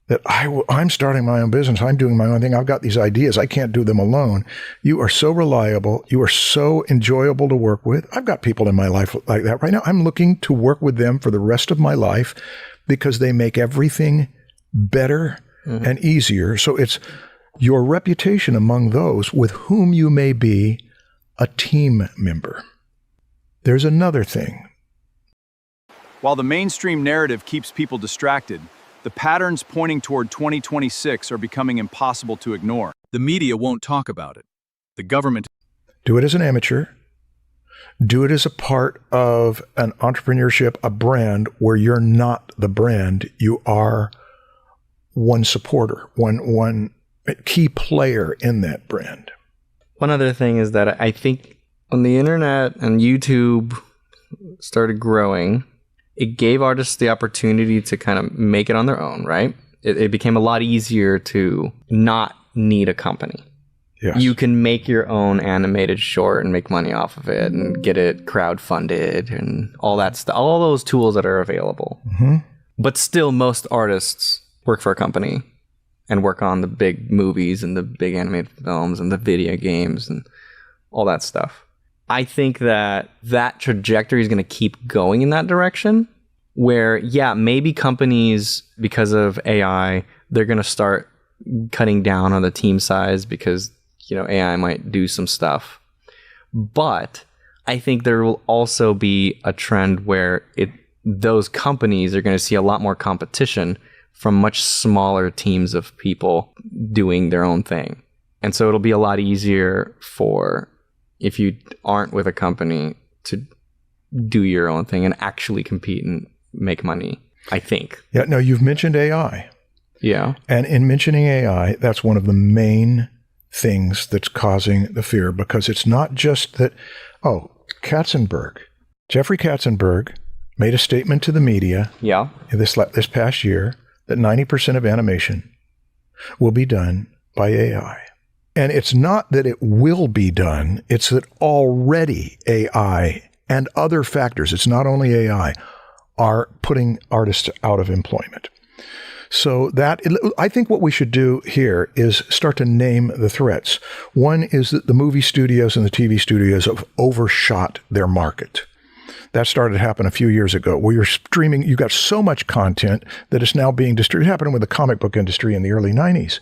that I'm starting my own business, I'm doing my own thing, I've got these ideas, I can't do them alone. You are so reliable. You are so enjoyable to work with. I've got people in my life like that right now. I'm looking to work with them for the rest of my life because they make everything better and easier. So it's your reputation among those with whom you may be a team member. There's another thing. While the mainstream narrative keeps people distracted, the patterns pointing toward 2026 are becoming impossible to ignore. The media won't talk about it. The government... Do it as an amateur. Do it as a part of an entrepreneurship, a brand where you're not the brand. You are one supporter, one key player in that brand. One other thing is that I think when the internet and YouTube started growing, it gave artists the opportunity to kind of make it on their own, right? It became a lot easier to not need a company. Yes. You can make your own animated short and make money off of it and get it crowdfunded and all that stuff, all those tools that are available. But still, most artists work for a company and work on the big movies and the big animated films and the video games and all that stuff. I think that trajectory is going to keep going in that direction where, maybe companies, because of AI, they're going to start cutting down on the team size because, AI might do some stuff. But I think there will also be a trend where those companies are going to see a lot more competition from much smaller teams of people doing their own thing. And so it'll be a lot easier if you aren't with a company to do your own thing and actually compete and make money, I think. Yeah, no, you've mentioned AI. Yeah. And in mentioning AI, that's one of the main things that's causing the fear, because it's not just that, Jeffrey Katzenberg made a statement to the media Yeah. this past year that 90% of animation will be done by AI. And it's not that it will be done, it's that already AI and other factors, it's not only AI, are putting artists out of employment. So I think what we should do here is start to name the threats. One is that the movie studios and the TV studios have overshot their market. That started to happen a few years ago, where you're streaming, you got so much content that it's now being distributed. It happened with the comic book industry in the early 90s.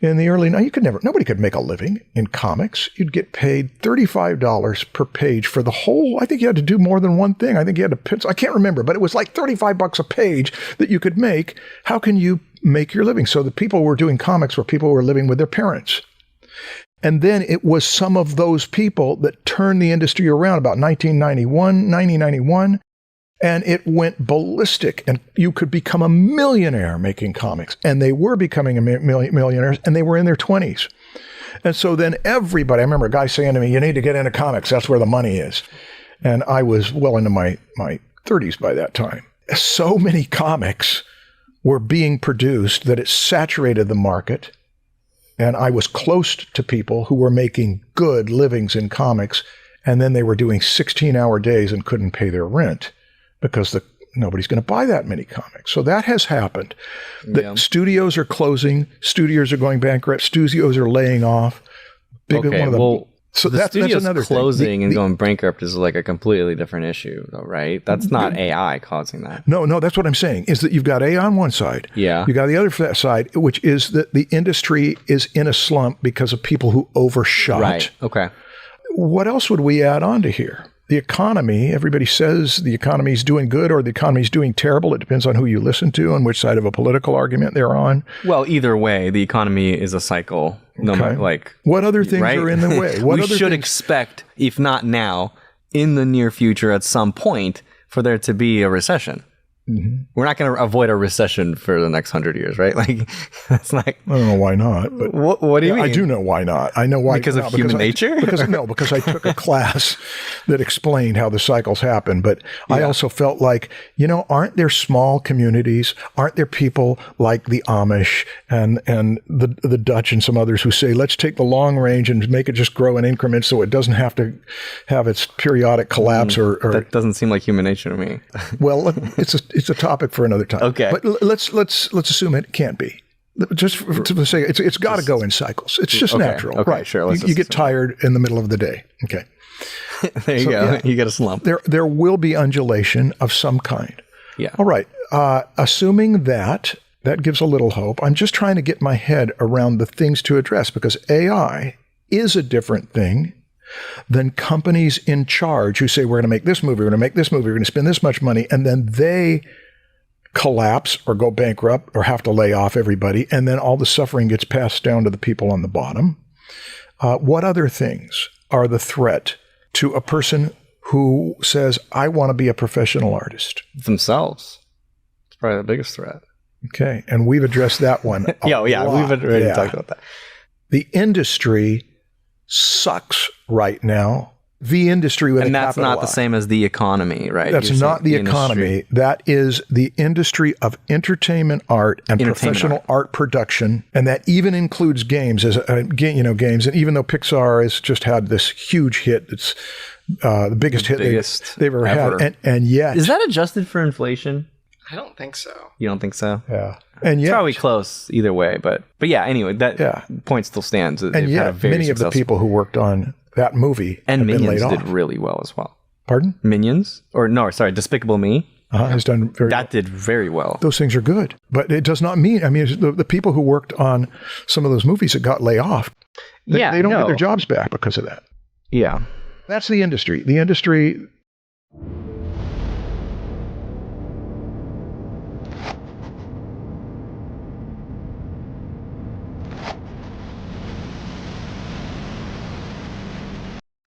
In the early 90s, nobody could make a living in comics. You'd get paid $35 per page for the whole. I think you had to do more than one thing. I think you had to pitch. I can't remember, but it was like $35 a page that you could make. How can you make your living? So the people who were doing comics were people who were living with their parents. And then it was some of those people that turned the industry around about 1991, and it went ballistic, and you could become a millionaire making comics. And they were becoming millionaires, and they were in their 20s. And so then everybody, I remember a guy saying to me, you need to get into comics. That's where the money is. And I was well into my 30s by that time. So many comics were being produced that it saturated the market. And I was close to people who were making good livings in comics, and then they were doing 16-hour days and couldn't pay their rent because nobody's going to buy that many comics. So that has happened. The studios are closing. Studios are going bankrupt. Studios are laying off. So the studio's another closing and going bankrupt is like a completely different issue, though, right? That's not AI causing that. No, that's what I'm saying, is that you've got AI on one side. Yeah. You got the other side, which is that the industry is in a slump because of people who overshot. Right, okay. What else would we add on to here? The economy, everybody says the economy is doing good or the economy is doing terrible. It depends on who you listen to and which side of a political argument they're on. Well, either way, the economy is a cycle. No matter, like, what other things are in the way? We should expect, if not now, in the near future at some point, for there to be a recession. Mm-hmm. We're not going to avoid a recession for the next 100 years, right? Like, that's not. I don't know why not. But what do you mean? I do know why not. I know why. Because of human nature? Because I took a class that explained how the cycles happen. But I also felt like, aren't there small communities? Aren't there people like the Amish and the Dutch and some others who say, let's take the long range and make it just grow in increments so it doesn't have to have its periodic collapse or that doesn't seem like human nature to me. Well, it's a topic for another time. Okay. But let's assume it can't be. Just for the sake, it's got to go in cycles. It's just natural. Okay, right. Sure. You get tired in the middle of the day. Okay. There you go. Yeah. You get a slump. There will be undulation of some kind. Yeah. All right. Assuming that gives a little hope. I'm just trying to get my head around the things to address, because AI is a different thing than companies in charge who say, we're going to make this movie, we're going to make this movie, we're going to spend this much money, and then they collapse or go bankrupt or have to lay off everybody, and then all the suffering gets passed down to the people on the bottom. What other things are the threat to a person who says, I want to be a professional artist? Themselves. It's probably the biggest threat. Okay, and we've addressed that one. We've already talked about that. The industry sucks right now. The industry with and that's not the same as the economy, right? That's not the economy. That is the industry of entertainment art and professional art production, and that even includes games as games. And even though Pixar has just had this huge hit, it's the biggest hit they've ever had, and yet is that adjusted for inflation? I don't think so. You don't think so? Yeah. And it's yet, probably close either way, but yeah, anyway, that point still stands. And yet, many of the people who worked on that movie and have been laid Minions off. did really well as well. Pardon? Minions? Despicable Me? Has done very well. That did very well. Those things are good, but it does not mean, the people who worked on some of those movies that got laid off, they don't get their jobs back because of that. Yeah. That's the industry. The industry...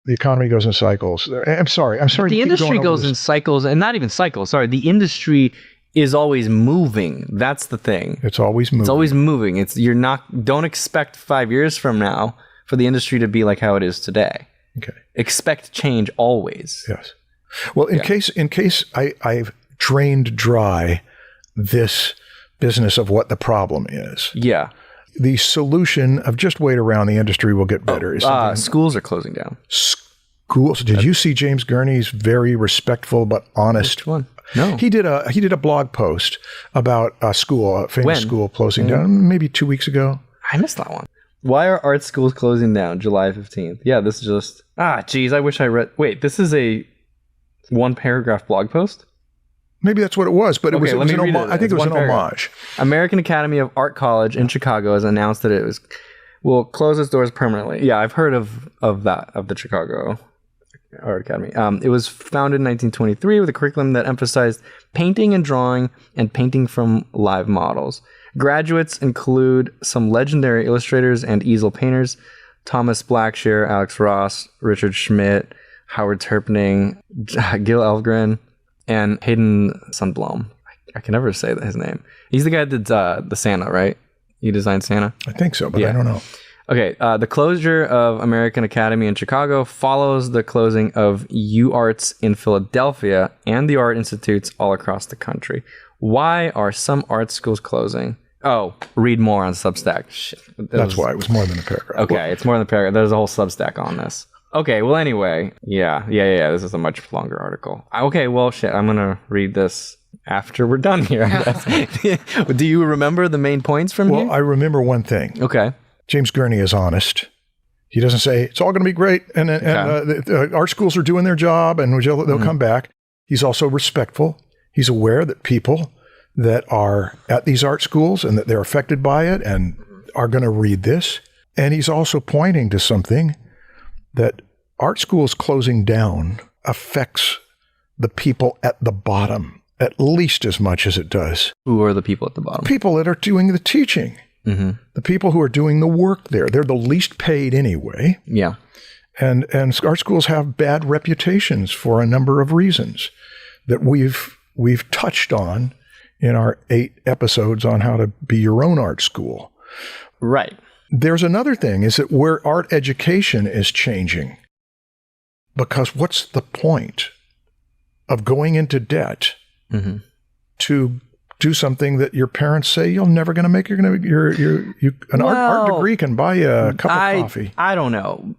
The economy goes in cycles. I'm sorry. The industry goes in cycles, and not even cycles. Sorry, the industry is always moving. That's the thing. It's always moving. It's always moving. Don't expect 5 years from now for the industry to be like how it is today. Okay. Expect change always. Yes. Well, in case I've drained dry this business of what the problem is. Yeah. The solution of just wait around, the industry will get better. Schools are closing down. Schools. Did you see James Gurney's very respectful but honest? Which one? No. He did a blog post about a famous school closing down maybe 2 weeks ago. I missed that one. Why are art schools closing down July 15th? Yeah, this is just... geez, I wish I read... Wait, this is a one-paragraph blog post? Maybe that's what it was, but I think it was an homage. American Academy of Art College in Chicago has announced that it will close its doors permanently. Yeah, I've heard of the Chicago Art Academy. It was founded in 1923 with a curriculum that emphasized painting and drawing and painting from live models. Graduates include some legendary illustrators and easel painters: Thomas Blackshear, Alex Ross, Richard Schmidt, Howard Terpning, Gil Elfgren, and Hayden Sundblom. I can never say his name. He's the guy that did the Santa, right? He designed Santa? I think so, but I don't know. Okay, the closure of American Academy in Chicago follows the closing of UArts in Philadelphia and the art institutes all across the country. Why are some art schools closing? Oh, read more on Substack. Shit, That's why it was more than a paragraph. Okay, it's more than a paragraph. There's a whole Substack on this. Okay, well, anyway, yeah. This is a much longer article. Okay, well, shit, I'm going to read this after we're done here, I guess. Do you remember the main points from here? Well, I remember one thing. Okay. James Gurney is honest. He doesn't say, it's all going to be great, and art schools are doing their job, and they'll come back. He's also respectful. He's aware that people that are at these art schools and that they're affected by it and are going to read this. And he's also pointing to something that art schools closing down affects the people at the bottom at least as much as it does. Who are the people at the bottom? People that are doing the teaching. Mm-hmm. The people who are doing the work there. They're the least paid anyway. Yeah. And art schools have bad reputations for a number of reasons that we've touched on in our 8 episodes on how to be your own art school. Right. There's another thing, is that where art education is changing. Because what's the point of going into debt to do something that your parents say you're never going to make? Art degree can buy you a cup of coffee. I don't know.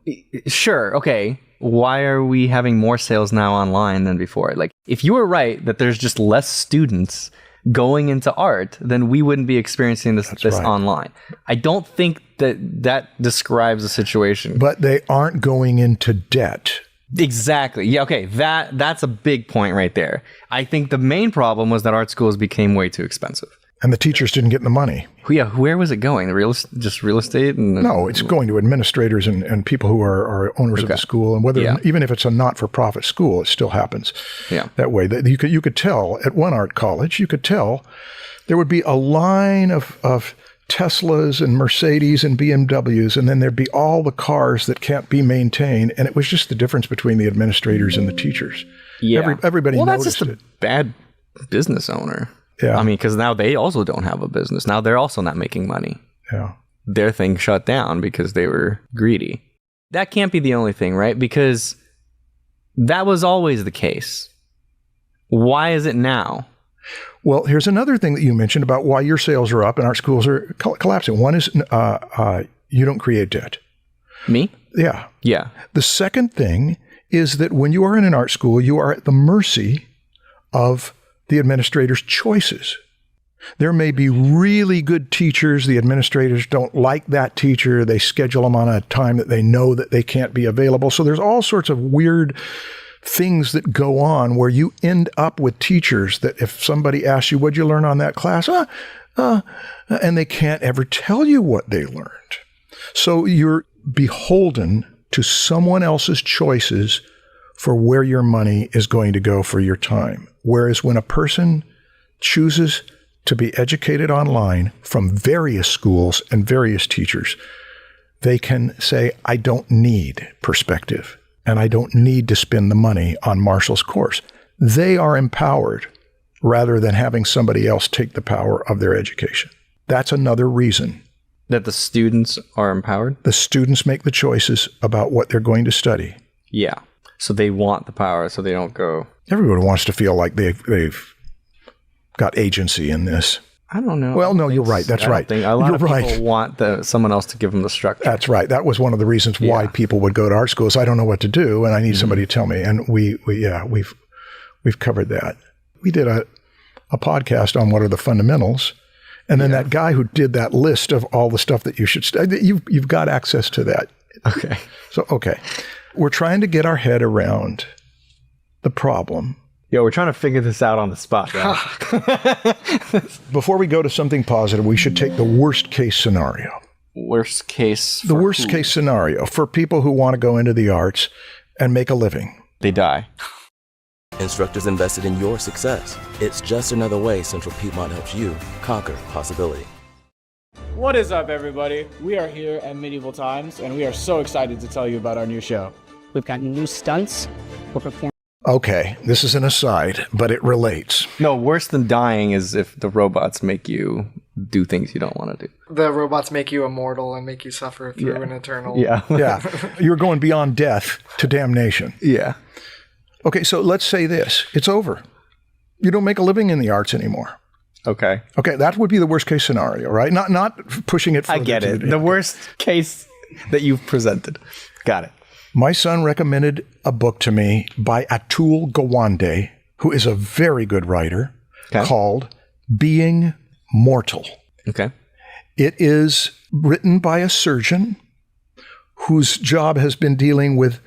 Sure. Okay. Why are we having more sales now online than before? Like, if you were right that there's just less students going into art, then we wouldn't be experiencing this right. Online. I don't think that describes the situation. But they aren't going into debt. Exactly. Yeah. Okay. That's a big point right there. I think the main problem was that art schools became way too expensive. And the teachers didn't get the money. Yeah. Where was it going? Just real estate? No, it's going to administrators and people who are owners of the school. And even if it's a not-for-profit school, it still happens that way. You could tell at one art college, there would be a line of Teslas and Mercedes and BMWs, and then there'd be all the cars that can't be maintained. And it was just the difference between the administrators and the teachers. Yeah. Everybody noticed that's just a bad business owner. Yeah. I mean, because now they also don't have a business. Now they're also not making money. Yeah. Their thing shut down because they were greedy. That can't be the only thing, right? Because that was always the case. Why is it now? Well, here's another thing that you mentioned about why your sales are up and our schools are collapsing. One is you don't create debt. Me? Yeah. Yeah. The second thing is that when you are in an art school, you are at the mercy of the administrator's choices. There may be really good teachers. The administrators don't like that teacher. They schedule them on a time that they know that they can't be available. So there's all sorts of weird things that go on where you end up with teachers that if somebody asks you, what'd you learn on that class? And they can't ever tell you what they learned. So you're beholden to someone else's choices for where your money is going to go for your time. Whereas when a person chooses to be educated online from various schools and various teachers, they can say, I don't need perspective and I don't need to spend the money on Marshall's course. They are empowered rather than having somebody else take the power of their education. That's another reason. That the students are empowered? The students make the choices about what they're going to study. Yeah. So they want the power, so they don't go. Everybody wants to feel like they've got agency in this. I don't know. Well, no, you're right. That's right. A lot You're of right. people want someone else to give them the structure. That's right. That was one of the reasons why people would go to art schools. I don't know what to do, and I need somebody to tell me. And we've covered that. We did a podcast on what are the fundamentals, and then that guy who did that list of all the stuff that you should study. You've got access to that. Okay. So we're trying to get our head around the problem. Yeah, we're trying to figure this out on the spot. Right? Before we go to something positive, we should take the worst case scenario. Worst case. The worst case scenario for people who want to go into the arts and make a living. They die. Instructors invested in your success. It's just another way Central Piedmont helps you conquer possibility. What is up, everybody? We are here at Medieval Times, and we are so excited to tell you about our new show. We've got new stunts. We're performing. Okay, this is an aside, but it relates. No, worse than dying is if the robots make you do things you don't want to do. The robots make you immortal and make you suffer through an eternal... Yeah. You're going beyond death to damnation. Yeah. Okay, so let's say this. It's over. You don't make a living in the arts anymore. Okay. Okay, that would be the worst case scenario, right? Not pushing it further. I get it. The worst case that you've presented. Got it. My son recommended a book to me by Atul Gawande, who is a very good writer, called Being Mortal. Okay. It is written by a surgeon whose job has been dealing with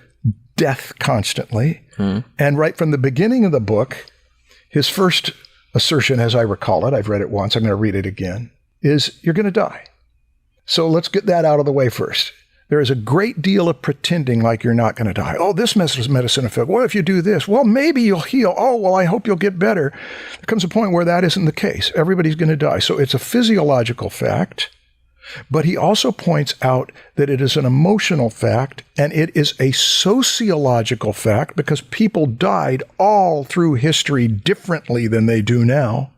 death constantly. And right from the beginning of the book, his first assertion, as I recall it, I've read it once, I'm going to read it again, is you're going to die. So let's get that out of the way first. There is a great deal of pretending like you're not going to die. Oh, this medicine effect. What if you do this? Well, maybe you'll heal. Oh, well, I hope you'll get better. There comes a point where that isn't the case. Everybody's going to die. So it's a physiological fact, but he also points out that it is an emotional fact and it is a sociological fact because people died all through history differently than they do now.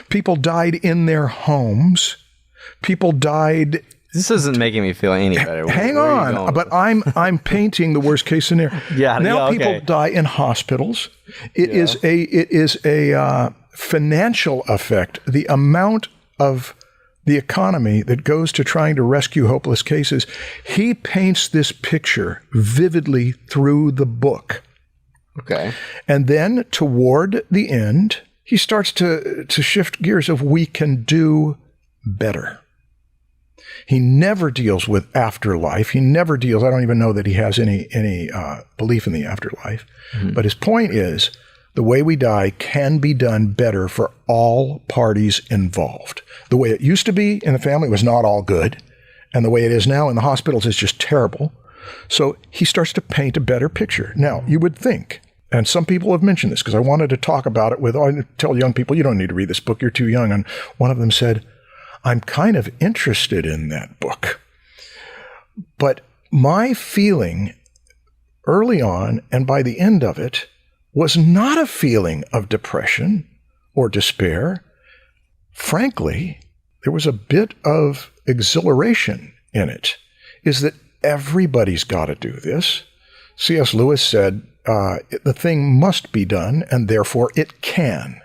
People died in their homes. People died... This isn't making me feel any better. Hang on, but I'm painting the worst case scenario. Now people die in hospitals. It is a financial effect. The amount of the economy that goes to trying to rescue hopeless cases. He paints this picture vividly through the book. Okay. And then toward the end, he starts to shift gears of we can do better. He never deals with afterlife. He never deals, I don't even know that he has any belief in the afterlife. But his point is, the way we die can be done better for all parties involved. The way it used to be in the family was not all good, and the way it is now in the hospitals is just terrible. So he starts to paint a better picture. Now, you would think, and some people have mentioned this, because I wanted to talk about it I tell young people, you don't need to read this book, you're too young. And one of them said, I'm kind of interested in that book. But my feeling early on and by the end of it was not a feeling of depression or despair. Frankly, there was a bit of exhilaration in it, is that everybody's got to do this. C.S. Lewis said, the thing must be done, and therefore it can.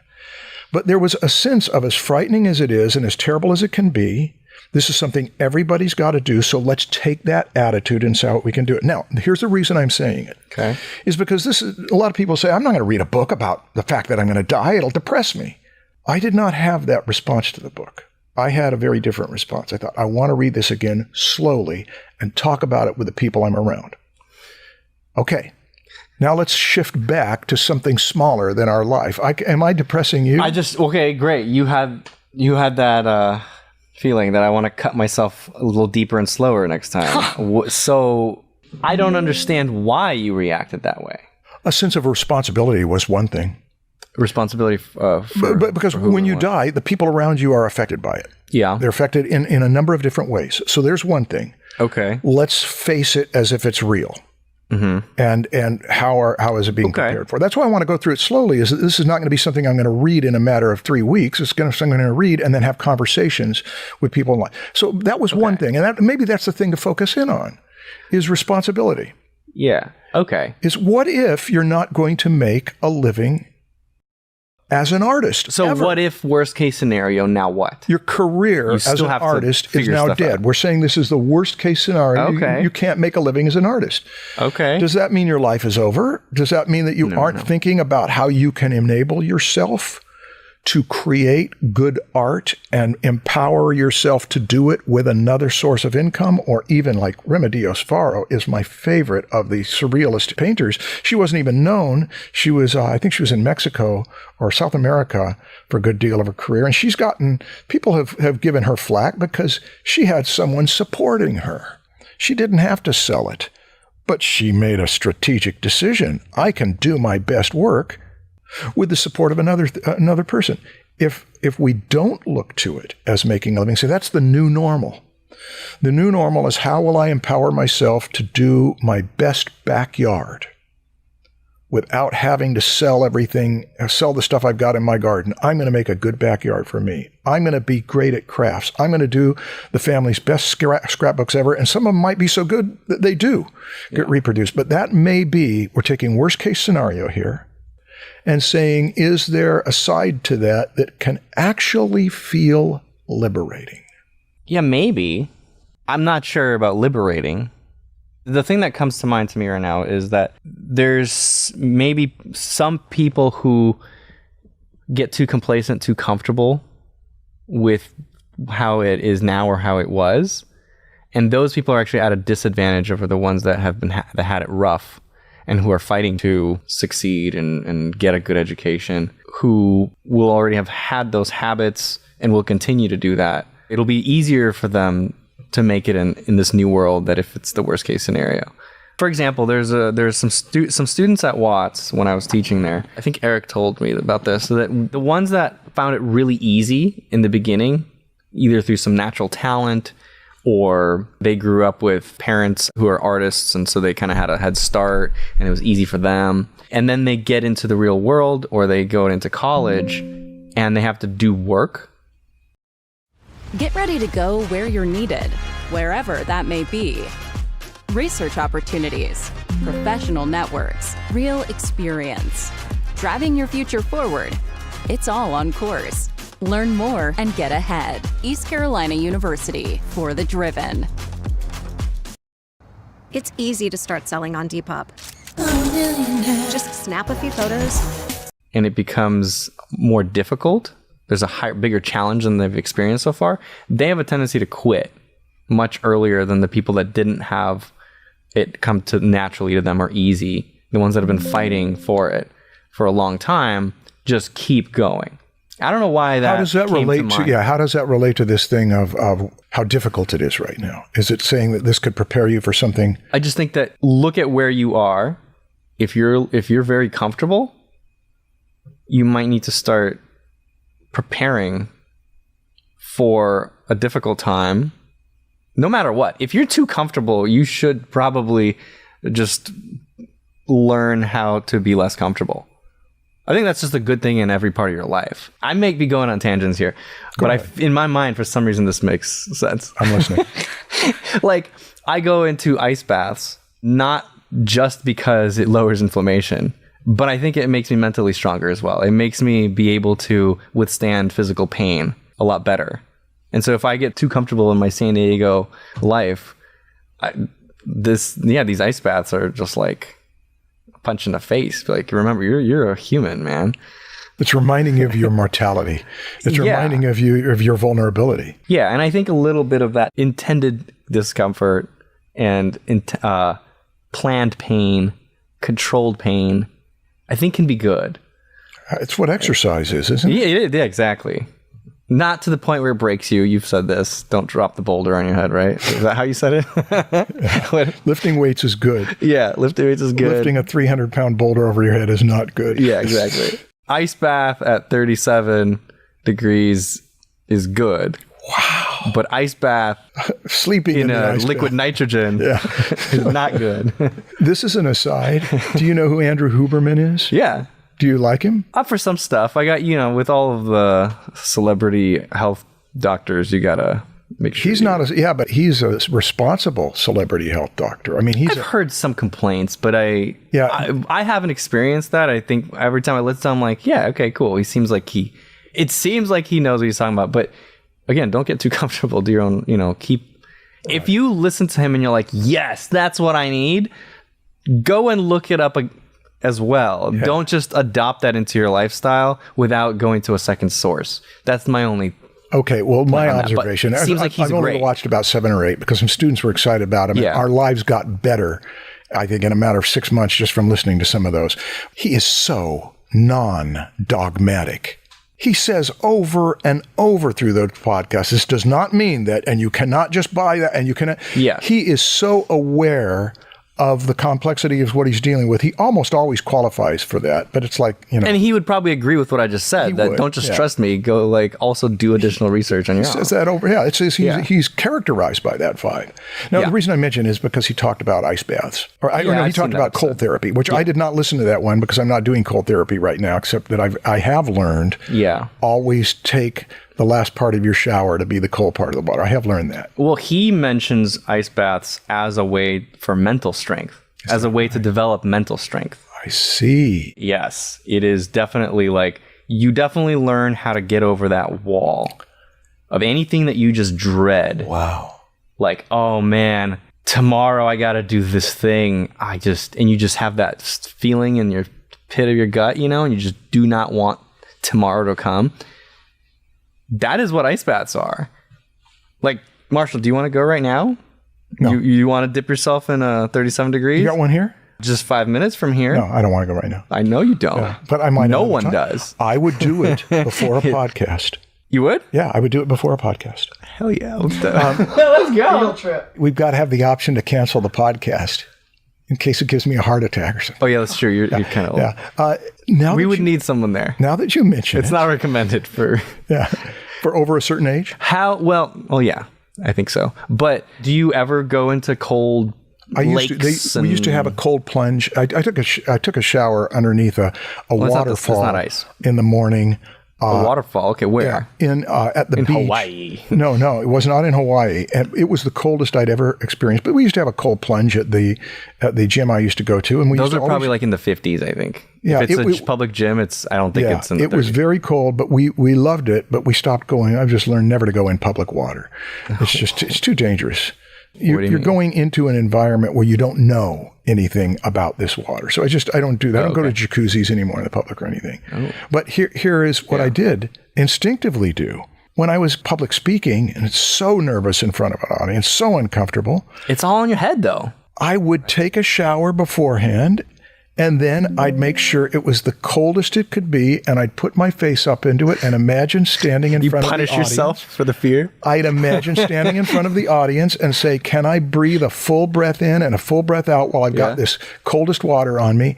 But there was a sense of, as frightening as it is and as terrible as it can be, this is something everybody's got to do, so let's take that attitude and see how we can do it. Now, here's the reason I'm saying it. Okay. Is because a lot of people say, I'm not going to read a book about the fact that I'm going to die. It'll depress me. I did not have that response to the book. I had a very different response. I thought, I want to read this again slowly and talk about it with the people I'm around. Okay. Now let's shift back to something smaller than our life. Am I depressing you? Okay, great. You had that feeling that I want to cut myself a little deeper and slower next time. So I don't understand why you reacted that way. A sense of responsibility was one thing. Responsibility because when you die, the people around you are affected by it. Yeah. They're affected in a number of different ways. So there's one thing. Okay. Let's face it as if it's real. Mm-hmm. And how is it being prepared for? That's why I want to go through it slowly. Is that this is not going to be something I'm going to read in a matter of 3 weeks. It's going to be something I'm going to read and then have conversations with people in life. So that was one thing, and maybe that's the thing to focus in on, is responsibility. Yeah. Okay. Is what if you're not going to make a living as an artist? So ever? what if, worst case scenario, now what? Your career You as still an have to artist is figure now stuff dead. out. We're saying this is the worst case scenario. Okay. You can't make a living as an artist. Okay. Does that mean your life is over? Does that mean that you aren't thinking about how you can enable yourself to create good art and empower yourself to do it with another source of income? Or even like Remedios Varo is my favorite of the surrealist painters. She wasn't even known. She was, I think she was in Mexico or South America for a good deal of her career. And she's gotten, people have given her flack because she had someone supporting her. She didn't have to sell it, but she made a strategic decision. I can do my best work with the support of another person. If we don't look to it as making a living, say that's the new normal. The new normal is, how will I empower myself to do my best backyard without having to sell the stuff I've got in my garden? I'm going to make a good backyard for me. I'm going to be great at crafts. I'm going to do the family's best scrapbooks ever. And some of them might be so good that they do get reproduced. But that may be, we're taking worst case scenario here and saying, is there a side to that that can actually feel liberating? Yeah, maybe. I'm not sure about liberating. The thing that comes to mind to me right now is that there's maybe some people who get too complacent, too comfortable with how it is now or how it was. And those people are actually at a disadvantage over the ones that have that had it rough and who are fighting to succeed and get a good education, who will already have had those habits and will continue to do that. It'll be easier for them to make it in this new world that if it's the worst case scenario. For example, there's some students at Watts when I was teaching there. I think Eric told me about this, so that the ones that found it really easy in the beginning, either through some natural talent or they grew up with parents who are artists, and so they kind of had a head start and it was easy for them. And then they get into the real world or they go into college and they have to do work. Get ready to go where you're needed, wherever that may be. Research opportunities, professional networks, real experience. Driving your future forward. It's all on course. Learn more and get ahead. East Carolina University, for the driven. It's easy to start selling on Depop. Just snap a few photos. And it becomes more difficult. There's a bigger challenge than they've experienced so far. They have a tendency to quit much earlier than the people that didn't have it come to naturally to them or easy. The ones that have been fighting for it for a long time just keep going. I don't know why that. How does that relate to? Yeah, how does that relate to this thing of how difficult it is right now? Is it saying that this could prepare you for something? I just think that look at where you are. If you're very comfortable, you might need to start preparing for a difficult time. No matter what, if you're too comfortable, you should probably just learn how to be less comfortable. I think that's just a good thing in every part of your life. I may be going on tangents here, but in my mind, for some reason, this makes sense. I'm listening. Like, I go into ice baths, not just because it lowers inflammation, but I think it makes me mentally stronger as well. It makes me be able to withstand physical pain a lot better. And so if I get too comfortable in my San Diego life, these ice baths are just like a punch in the face. Like, remember, you're a human, man. It's reminding you of your mortality. It's reminding you of your vulnerability. Yeah, and I think a little bit of that intended discomfort and planned pain, controlled pain, I think can be good. It's what exercise is, isn't it? Yeah, exactly. Not to the point where it breaks you. You've said this. Don't drop the boulder on your head, right? Is that how you said it? Lifting weights is good. Yeah, lifting weights is good. Lifting a 300-pound boulder over your head is not good. Yeah, exactly. Ice bath at 37 degrees is good. Wow. But ice bath sleeping in a liquid nitrogen is not good. This is an aside. Do you know who Andrew Huberman is? Yeah. Do you like him? For some stuff. I got, with all of the celebrity health doctors, you gotta make sure he's not but he's a responsible celebrity health doctor. I mean, I've heard some complaints, but I haven't experienced that. I think every time I listen to him, I'm like, yeah, okay, cool. It seems like he knows what he's talking about. But again, don't get too comfortable. Do your own, if you listen to him and you're like, yes, that's what I need, go and look it up as well. Yeah. Don't just adopt that into your lifestyle without going to a second source. That's my only. Okay, well, my observation. It seems like he's I've only great. watched about 7 or 8 because some students were excited about him. Yeah. Our lives got better, I think, in a matter of 6 months just from listening to some of those. He is so non-dogmatic. He says over and over through those podcasts, this does not mean that, and you cannot just buy that, and you cannot. Yeah. He is so aware of the complexity of what he's dealing with. He almost always qualifies for that, but it's like, And he would probably agree with what I just said, that don't just trust me, go also do additional research on your own. He says that over, he's characterized by that vibe. Now, the reason I mention is because he talked about ice baths, he talked about cold therapy, which I did not listen to that one because I'm not doing cold therapy right now, except that I have learned always take the last part of your shower to be the cold part of the water. I have learned that. Well, he mentions ice baths as a way for mental strength, as a way to develop mental strength. I see. Yes, it is definitely you definitely learn how to get over that wall of anything that you just dread. Wow. Like, oh man, tomorrow I got to do this thing. And you just have that feeling in your pit of your gut, and you just do not want tomorrow to come. That is what ice baths are. Like, Marshall, do you want to go right now? No. You want to dip yourself in 37 degrees? You got one here? Just 5 minutes from here? No, I don't want to go right now. I know you don't. Yeah, but I might. No one does. I would do it before a podcast. You would? Yeah, I would do it before a podcast. Hell yeah. Let's go. Field trip. We've got to have the option to cancel the podcast in case it gives me a heart attack or something. Oh, yeah, that's true. You're kind of old. Now we would need someone there. Now that you mention it's not recommended for... For over a certain age? Well, yeah, I think so. But do you ever go into cold lakes? We used to have a cold plunge. I took a shower underneath a waterfall. That's not ice. In the morning. A waterfall? Okay, where? Yeah, at the beach. In Hawaii. No, it was not in Hawaii. It was the coldest I'd ever experienced. But we used to have a cold plunge at the gym I used to go to, and those are probably like in the 50s, I think. Yeah, if it's a public gym, I don't think it's in the 30s. It was very cold, but we loved it. But we stopped going. I've just learned never to go in public water. It's too dangerous. You're going into an environment where you don't know anything about this water. So I don't do that. I don't go to jacuzzis anymore in the public or anything. Oh. But here is what I did instinctively do. When I was public speaking, and it's so nervous in front of an audience, so uncomfortable. It's all in your head, though. I would take a shower beforehand, and then I'd make sure it was the coldest it could be, and I'd put my face up into it and imagine standing in front of the audience. You punish yourself for the fear? I'd imagine standing in front of the audience and say, can I breathe a full breath in and a full breath out while I've got this coldest water on me?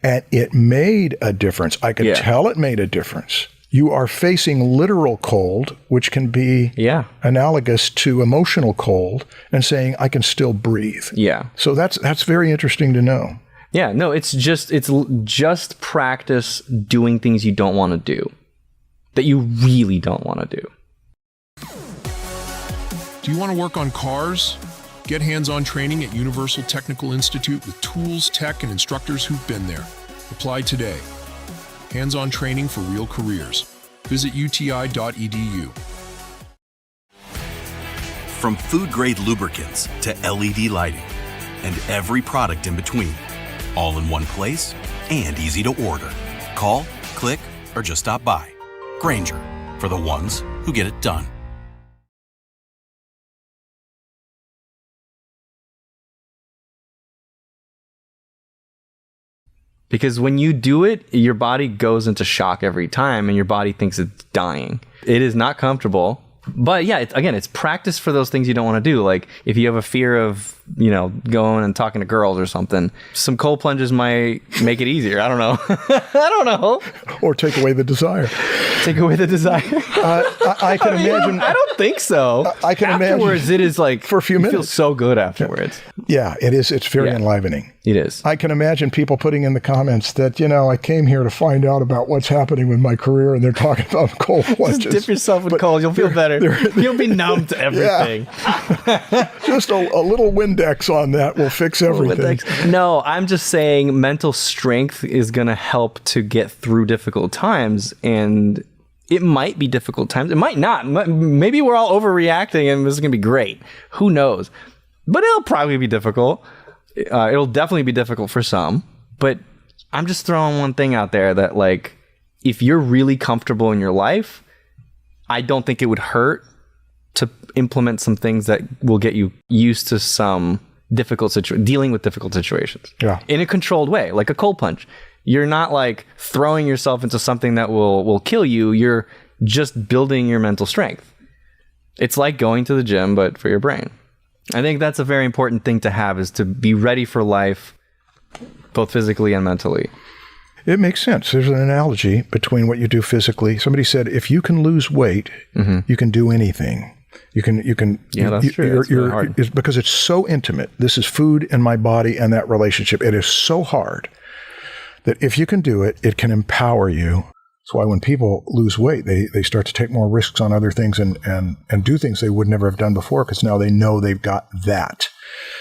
And it made a difference. I could tell it made a difference. You are facing literal cold, which can be analogous to emotional cold, and saying, I can still breathe. Yeah. So that's very interesting to know. Yeah, no, it's just practice doing things you don't want to do, that you really don't want to do. Do you want to work on cars? Get hands-on training at Universal Technical Institute with tools, tech, and instructors who've been there. Apply today. Hands-on training for real careers. Visit uti.edu. From food-grade lubricants to LED lighting and every product in between. All in one place and easy to order. Call, click, or just stop by. Grainger, for the ones who get it done. Because when you do it, your body goes into shock every time and your body thinks it's dying. It is not comfortable. But yeah, it's practice for those things you don't want to do. Like if you have a fear of, going and talking to girls or something, some cold plunges might make it easier. I don't know. I don't know. Or take away the desire. Take away the desire. I can imagine. I don't think so. I can afterwards, imagine. it is like for a few minutes. It feels so good afterwards. Yeah, it is. It's very enlivening. It is. I can imagine people putting in the comments that, I came here to find out about what's happening with my career, and they're talking about cold plunges. Just dip yourself in cold. You'll feel better. You'll be numb to everything. Yeah. Just a little Windex on that will fix everything. No, I'm just saying mental strength is going to help to get through difficult times, and it might be difficult times. It might not. Maybe we're all overreacting and this is going to be great. Who knows? But it'll probably be difficult. It'll definitely be difficult for some. But I'm just throwing one thing out there that, like, if you're really comfortable in your life, I don't think it would hurt to implement some things that will get you used to some dealing with difficult situations. Yeah. In a controlled way, like a cold plunge. You're not like throwing yourself into something that will kill you. You're just building your mental strength. It's like going to the gym, but for your brain. I think that's a very important thing to have, is to be ready for life, both physically and mentally. It makes sense. There's an analogy between what you do physically. Somebody said, if you can lose weight, you can do anything. You can. Yeah, that's true. It's really hard. It's because it's so intimate. This is food in my body and that relationship. It is so hard that if you can do it, it can empower you. That's why when people lose weight, they start to take more risks on other things and do things they would never have done before, because now they know they've got that.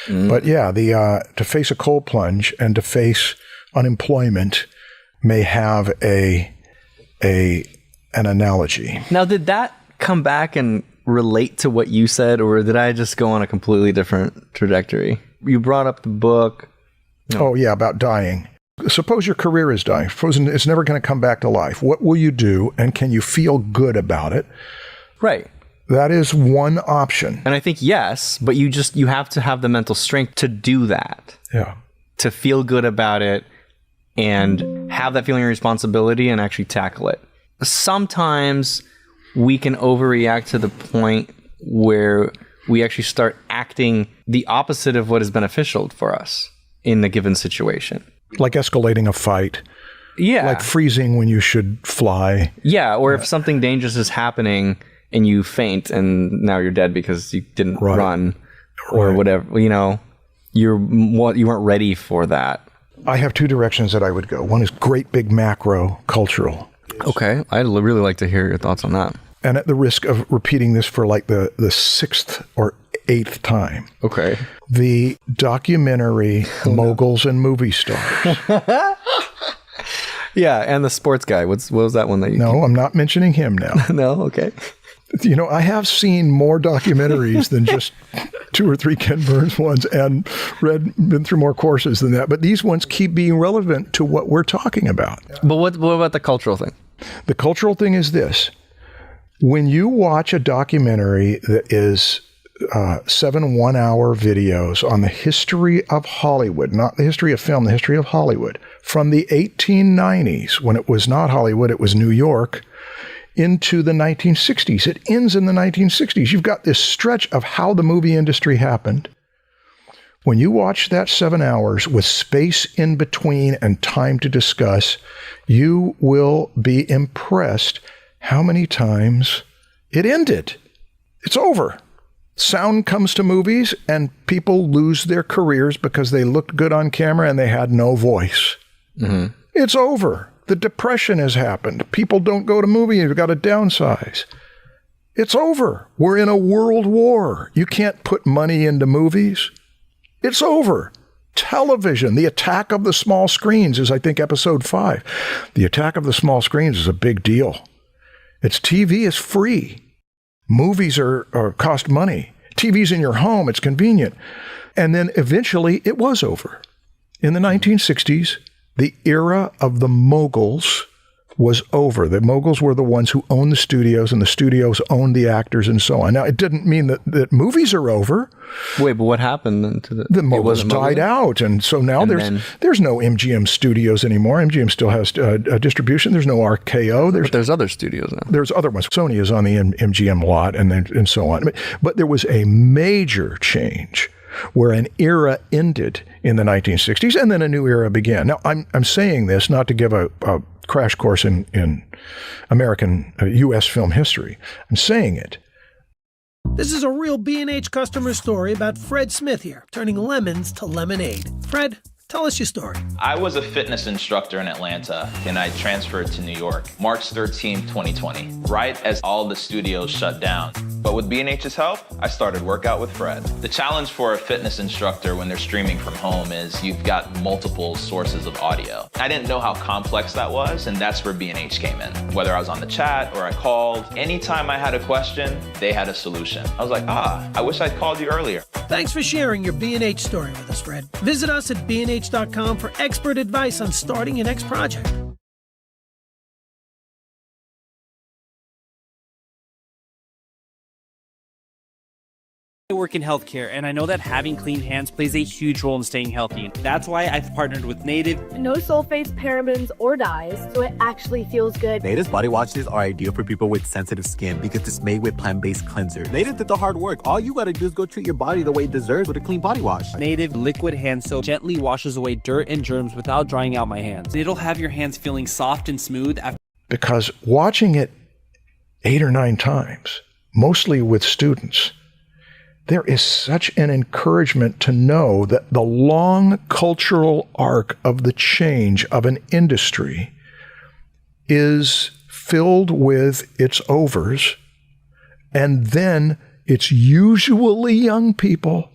But yeah, to face a cold plunge and to face unemployment may have an analogy. Now, did that come back and relate to what you said, or did I just go on a completely different trajectory? You brought up the book. No. Oh, yeah, about dying. Suppose your career is dying. Suppose it's never going to come back to life. What will you do, and can you feel good about it? Right. That is one option. And I think yes, but you have to have the mental strength to do that. Yeah. To feel good about it and have that feeling of responsibility and actually tackle it. Sometimes we can overreact to the point where we actually start acting the opposite of what is beneficial for us in a given situation. Like escalating a fight. Yeah. Like freezing when you should fly. Yeah, or if something dangerous is happening and you faint and now you're dead because you didn't run or whatever, you weren't ready for that. I have two directions that I would go. One is great big macro cultural. Okay. I'd really like to hear your thoughts on that. And at the risk of repeating this for like the sixth or eighth time. Okay. The documentary Moguls and Movie Stars. Yeah, and the sports guy. What was that one that you... No, I'm not mentioning him now. No? Okay. I have seen more documentaries than just 2 or 3 Ken Burns ones, and been through more courses than that. But these ones keep being relevant to what we're talking about. But what about the cultural thing? The cultural thing is this. When you watch a documentary that is 7 one-hour videos on the history of Hollywood, not the history of film, the history of Hollywood, from the 1890s, when it was not Hollywood, it was New York, into the 1960s. It ends in the 1960s. You've got this stretch of how the movie industry happened. When you watch that 7 hours with space in between and time to discuss, you will be impressed how many times it ended. It's over. Sound comes to movies and people lose their careers because they looked good on camera and they had no voice. Mm-hmm. It's over. The Depression has happened. People don't go to movies. You've got to downsize. It's over. We're in a world war. You can't put money into movies. It's over. Television, the attack of the small screens is, I think, episode 5. The attack of the small screens is a big deal. TV is free. Movies are cost money. TV's in your home. It's convenient. And then eventually it was over. In the 1960s, the era of the moguls was over. The moguls were the ones who owned the studios, and the studios owned the actors and so on. Now, it didn't mean that movies are over. Wait, but what happened to the moguls? Died out, and so now there's no MGM Studios anymore. MGM still has distribution. There's no RKO. But there's other studios now. There's other ones. Sony is on the MGM lot, and so on. But there was a major change where an era ended in the 1960s, and then a new era began. Now, I'm saying this not to give a crash course in American U.S. film history. I'm saying it This is a real B&H customer story about Fred Smith here, turning lemons to lemonade. Fred, tell us your story. I was a fitness instructor in Atlanta, and I transferred to New York, March 13, 2020, right as all the studios shut down. But with B&H's help, I started Workout with Fred. The challenge for a fitness instructor when they're streaming from home is you've got multiple sources of audio. I didn't know how complex that was, and that's where B&H came in. Whether I was on the chat or I called, anytime I had a question, they had a solution. I was like, I wish I'd called you earlier. Thanks for sharing your B&H story with us, Fred. Visit us at bnh.com for expert advice on starting your next project. I work in healthcare, and I know that having clean hands plays a huge role in staying healthy. That's why I've partnered with Native. No sulfates, parabens, or dyes, so it actually feels good. Native's body washes are ideal for people with sensitive skin because it's made with plant-based cleanser. Native did the hard work. All you gotta do is go treat your body the way it deserves with a clean body wash. Native liquid hand soap gently washes away dirt and germs without drying out my hands. It'll have your hands feeling soft and smooth after. Because watching it 8 or 9 times, mostly with students, there is such an encouragement to know that the long cultural arc of the change of an industry is filled with its overs, and then it's usually young people,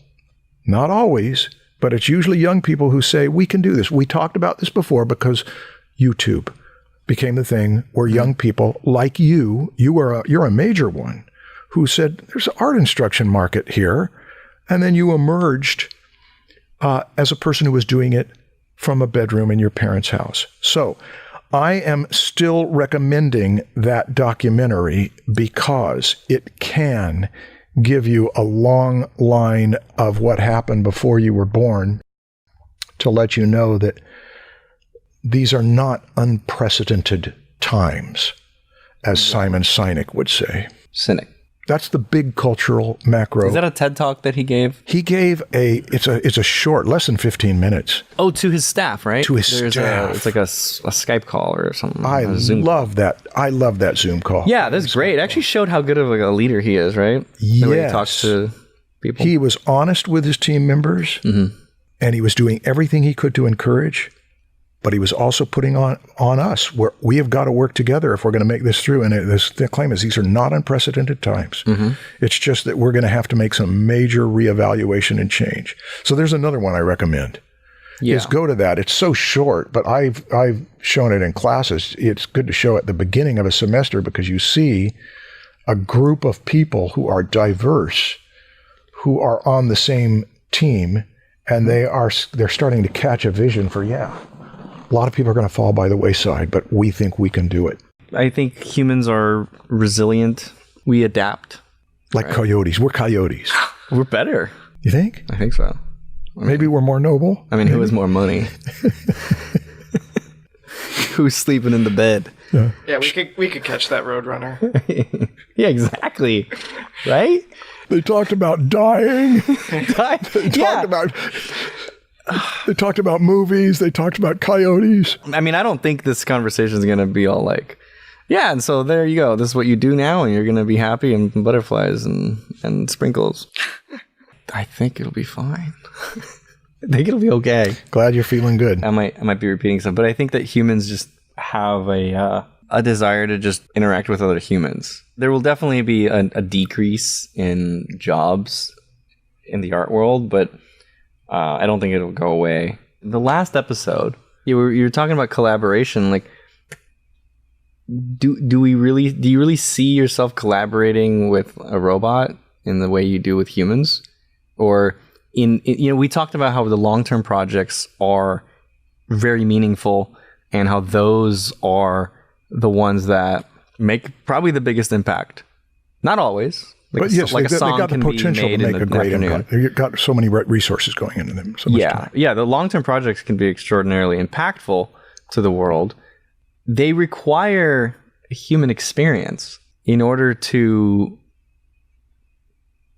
not always, but it's usually young people who say, we can do this. We talked about this before because YouTube became the thing where young people like you're a major one, who said, there's an art instruction market here. And then you emerged as a person who was doing it from a bedroom in your parents' house. So I am still recommending that documentary because it can give you a long line of what happened before you were born to let you know that these are not unprecedented times, as Simon Sinek would say. Sinek. That's the big cultural macro. Is that a TED Talk that he gave? He gave it's a short, less than 15 minutes. Oh, to his staff, right? To his staff. It's like a Skype call or something. I love that. I love that Zoom call. Yeah, that's great. It actually showed how good of a leader he is, right? Yes. The way he talks to people. He was honest with his team members, and he was doing everything he could to encourage. But he was also putting on us where we have got to work together if we're going to make this through. And the claim is these are not unprecedented times. It's just that we're going to have to make some major reevaluation and change. So there's another one I recommend. Is go to that. It's so short, but I've shown it in classes. It's good to show at the beginning of a semester because you see a group of people who are diverse, who are on the same team, and they're starting to catch a vision for, a lot of people are going to fall by the wayside, but we think we can do it. I think humans are resilient. We adapt. Like coyotes. We're coyotes. We're better. You think? I think so. Maybe we're more noble. I mean, who has more money? Who's sleeping in the bed? Yeah, we could catch that Roadrunner. Yeah, exactly. Right? They talked about dying. They talked about movies. They talked about coyotes. I mean, I don't think this conversation is going to be all like, and so there you go. This is what you do now, and you're going to be happy and butterflies and sprinkles. I think it'll be fine. I think it'll be okay. Glad you're feeling good. I might be repeating something, but I think that humans just have a desire to just interact with other humans. There will definitely be a decrease in jobs in the art world, but I don't think it'll go away. The last episode, you were talking about collaboration. Like, do you really see yourself collaborating with a robot in the way you do with humans? Or we talked about how the long-term projects are very meaningful and how those are the ones that make probably the biggest impact. Not always. But yes, they got the potential to make a great impact. You've got so many resources going into them. So much time. The long-term projects can be extraordinarily impactful to the world. They require a human experience in order to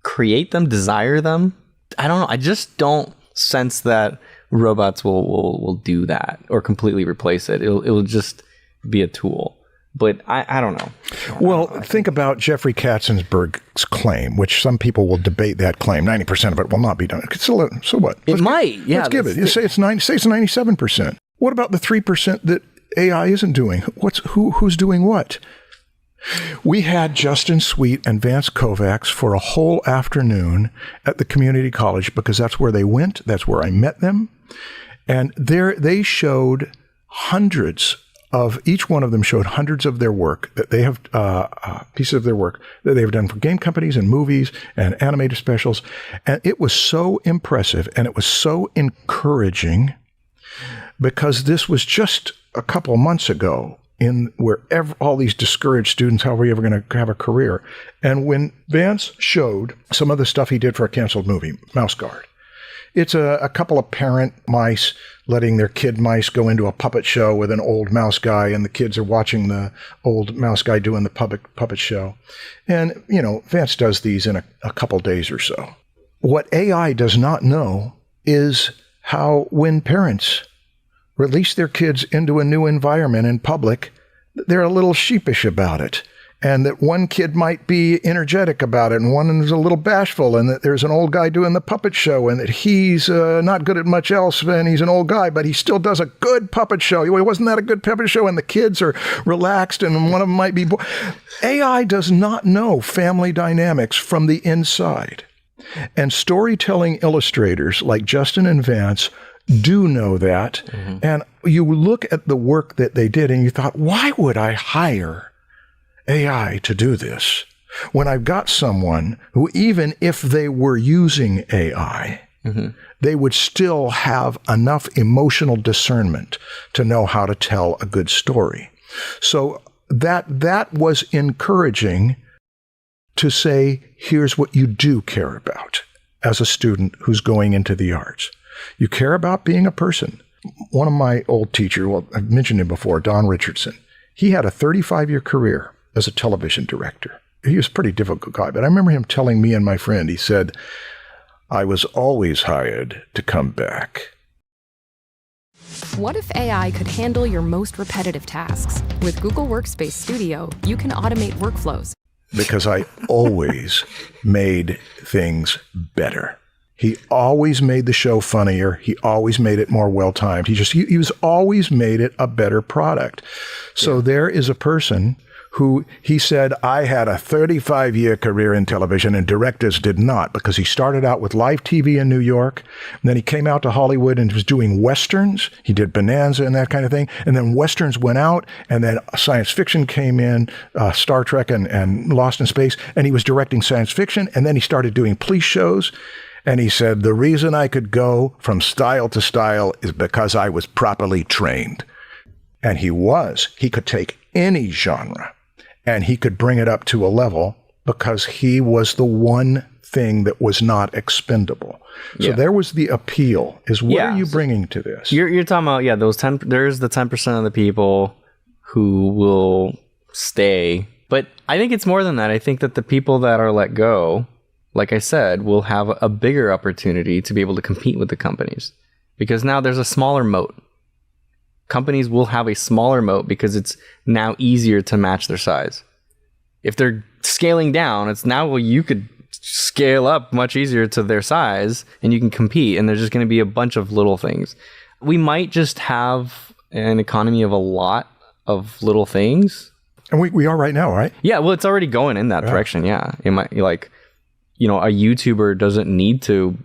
create them, desire them. I don't know. I just don't sense that robots will do that or completely replace it. It'll just be a tool. But I don't know. Well, think about Jeffrey Katzenberg's claim, which some people will debate that claim. 90% of it will not be done. So what? It might. Yeah. Let's give it. You say it's 97%. What about the 3% that AI isn't doing? Who's doing what? We had Justin Sweet and Vance Kovacs for a whole afternoon at the community college because that's where they went. That's where I met them. And there they showed hundreds of, each one of them showed hundreds of their work that they have, pieces of their work that they've done for game companies and movies and animated specials. And it was so impressive and it was so encouraging because this was just a couple of months ago in where all these discouraged students, how are we ever going to have a career? And when Vance showed some of the stuff he did for a canceled movie, Mouse Guard, it's a couple of parent mice letting their kid mice go into a puppet show with an old mouse guy, and the kids are watching the old mouse guy doing the puppet show. And, Vance does these in a couple days or so. What AI does not know is how when parents release their kids into a new environment in public, they're a little sheepish about it. And that one kid might be energetic about it, and one is a little bashful, and that there's an old guy doing the puppet show, and that he's not good at much else, and he's an old guy, but he still does a good puppet show. Wasn't that a good puppet show? And the kids are relaxed, and one of them might be AI does not know family dynamics from the inside. And storytelling illustrators like Justin and Vance do know that. Mm-hmm. And you look at the work that they did and you thought, why would I hire AI to do this when I've got someone who, even if they were using AI, mm-hmm. they would still have enough emotional discernment to know how to tell a good story. So that was encouraging to say, here's what you do care about as a student who's going into the arts. You care about being a person. One of my old teachers, well, I've mentioned him before, Don Richardson, he had a 35-year career as a television director. He was a pretty difficult guy, but I remember him telling me and my friend, he said, I was always hired to come back. What if AI could handle your most repetitive tasks? With Google Workspace Studio, you can automate workflows. Because I always made things better. He always made the show funnier. He always made it more well-timed. He was always made it a better product. So there is a person who, he said, I had a 35-year career in television and directors did not, because he started out with live TV in New York. And then he came out to Hollywood and was doing Westerns. He did Bonanza and that kind of thing. And then Westerns went out, and then science fiction came in, Star Trek and Lost in Space, and he was directing science fiction. And then he started doing police shows. And he said, the reason I could go from style to style is because I was properly trained. And he could take any genre and he could bring it up to a level because he was the one thing that was not expendable. So there was the appeal, is what are you bringing to this? You're talking about, there's the 10% of the people who will stay. But I think it's more than that. I think that the people that are let go, like I said, will have a bigger opportunity to be able to compete with the companies, because now there's a smaller moat. Companies will have a smaller moat because it's now easier to match their size. If they're scaling down, it's now, well, you could scale up much easier to their size and you can compete, and there's just going to be a bunch of little things. We might just have an economy of a lot of little things. And we are right now, right? Yeah, well, it's already going in that direction, yeah. It might, like, a YouTuber doesn't need to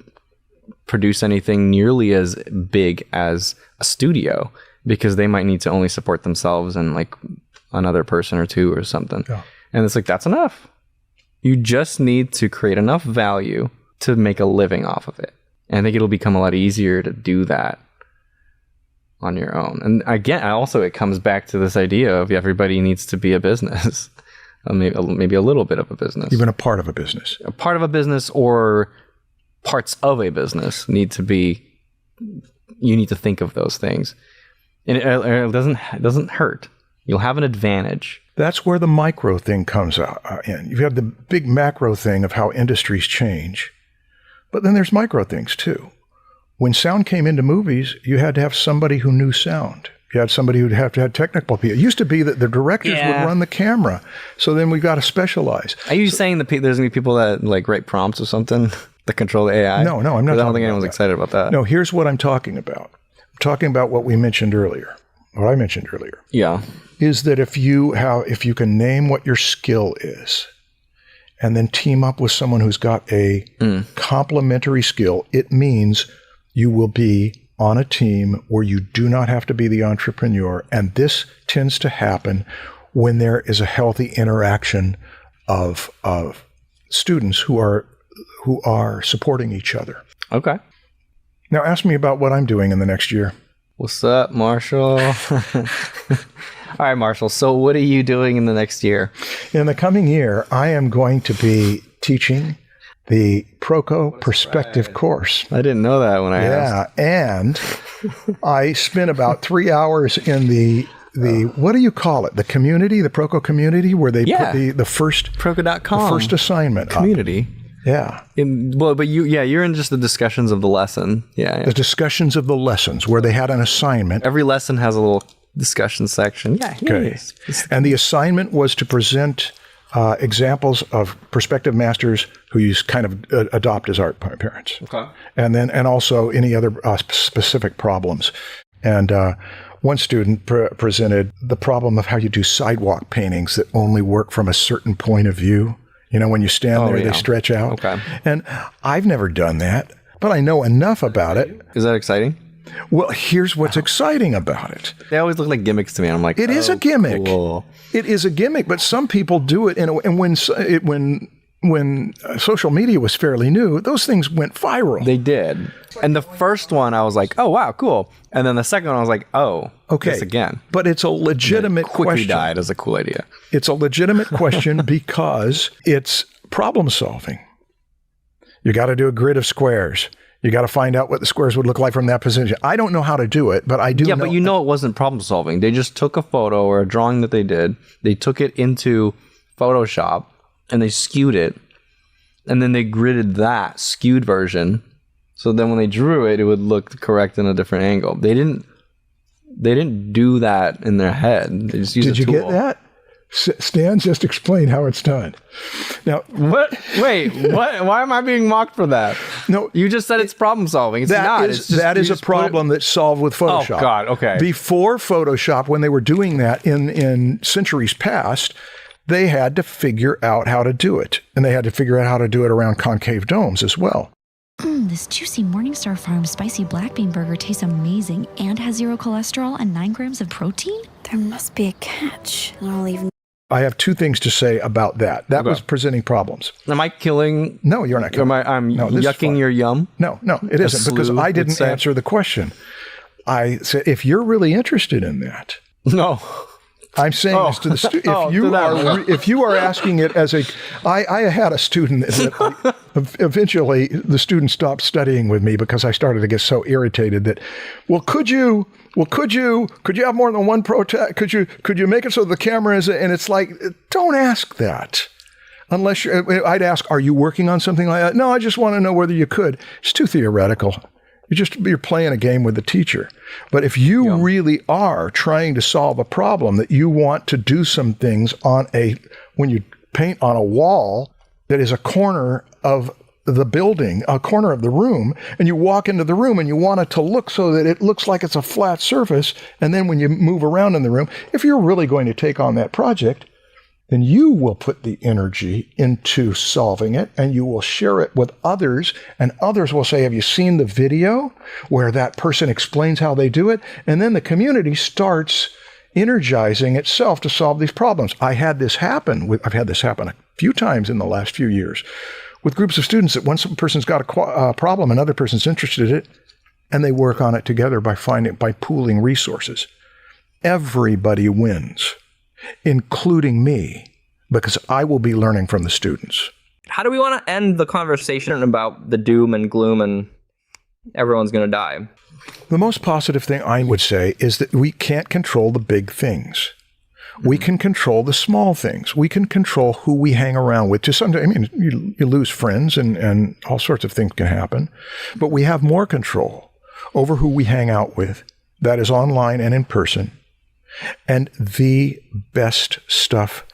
produce anything nearly as big as a studio, because they might need to only support themselves and like another person or two or something. Yeah. And it's like, that's enough. You just need to create enough value to make a living off of it. And I think it'll become a lot easier to do that on your own. And again, also it comes back to this idea of everybody needs to be a business. Maybe a little bit of a business. Even a part of a business. A part of a business, or parts of a business need to be, you need to think of those things. And it doesn't hurt. You'll have an advantage. That's where the micro thing comes in. You have the big macro thing of how industries change, but then there's micro things too. When sound came into movies, you had to have somebody who knew sound. You had somebody who'd have to have technical people. It used to be that the directors would run the camera. So then we got to specialize. Are you saying that there's going to be people that like write prompts or something that control the AI? No, I'm not. I don't think anyone's excited about that. No, here's what I'm talking about. I'm talking about what we mentioned earlier. What I mentioned earlier. Yeah. Is that if you can name what your skill is and then team up with someone who's got a complementary skill, it means you will be on a team where you do not have to be the entrepreneur. And this tends to happen when there is a healthy interaction of students who are supporting each other. Okay. Now ask me about what I'm doing in the next year. What's up, Marshall? All right, Marshall. So what are you doing in the next year? In the coming year, I am going to be teaching the Proco Perspective course. I didn't know that when I asked. Yeah, and I spent about 3 hours in the what do you call it? The community, the Proco community, where they put the first Proco.com. the first assignment community. Up. Yeah. But you're in just the discussions of the lesson. Yeah. The discussions of the lessons where they had an assignment. Every lesson has a little discussion section. Yeah. Okay. And the assignment was to present examples of prospective masters who you kind of adopt as art parents. Okay. And also any other specific problems. And one student presented the problem of how you do sidewalk paintings that only work from a certain point of view. You know, when you stand there, they stretch out. Okay. And I've never done that, but I know enough about it. Is that exciting? Well, here's what's exciting about it. They always look like gimmicks to me. I'm like, it is a gimmick. Cool. It is a gimmick, but some people do it. And when social media was fairly new, those things went viral. They did. And the first one, I was like, oh, wow, cool. And then the second one, I was like, oh, okay. This again. But it's a legitimate question. Quickly died as a cool idea. It's a legitimate question because it's problem solving. You got to do a grid of squares. You got to find out what the squares would look like from that position. I don't know how to do it, but I do know. Yeah, but you know it wasn't problem solving. They just took a photo or a drawing that they did. They took it into Photoshop and they skewed it. And then they gridded that skewed version. So then when they drew it, it would look correct in a different angle. They didn't do that in their head. They just used a tool. Did you get that? Stan just explained how it's done. Now, what? Wait, what? Why am I being mocked for that? No, you just said it's problem solving. It's not. That is a problem that's solved with Photoshop. Oh God, okay. Before Photoshop, when they were doing that in centuries past, they had to figure out how to do it, and they had to figure out how to do it around concave domes as well. This juicy Morningstar Farm spicy black bean burger tastes amazing and has 0 cholesterol and 9 grams of protein. There must be a catch. I'll even. I have 2 things to say about that. That was presenting problems. Am I killing? No, you're not killing. I'm yucking your yum? No, it isn't, because I didn't answer the question. I said, if you're really interested in that. No. I'm saying this to the student. If you are asking it as I had a student that eventually the student stopped studying with me because I started to get so irritated that, could you have more than one protect? Could you make it so the camera is, and it's like, don't ask that. Unless I'd ask, are you working on something like that? No, I just want to know whether you could. It's too theoretical. You're playing a game with the teacher. But if you really are trying to solve a problem, that you want to do some things when you paint on a wall that is a corner of the building, a corner of the room, and you walk into the room and you want it to look so that it looks like it's a flat surface, and then when you move around in the room, if you're really going to take on that project, then you will put the energy into solving it, and you will share it with others, and others will say, have you seen the video where that person explains how they do it? And then the community starts energizing itself to solve these problems. I've had this happen a few times in the last few years with groups of students, that one person's got a problem, another person's interested in it, and they work on it together by pooling resources. Everybody wins, including me, because I will be learning from the students. How do we want to end the conversation about the doom and gloom and everyone's going to die? The most positive thing I would say is that we can't control the big things. We can control the small things. We can control who we hang around with. You lose friends and all sorts of things can happen, but we have more control over who we hang out with that is online and in person. And the best stuff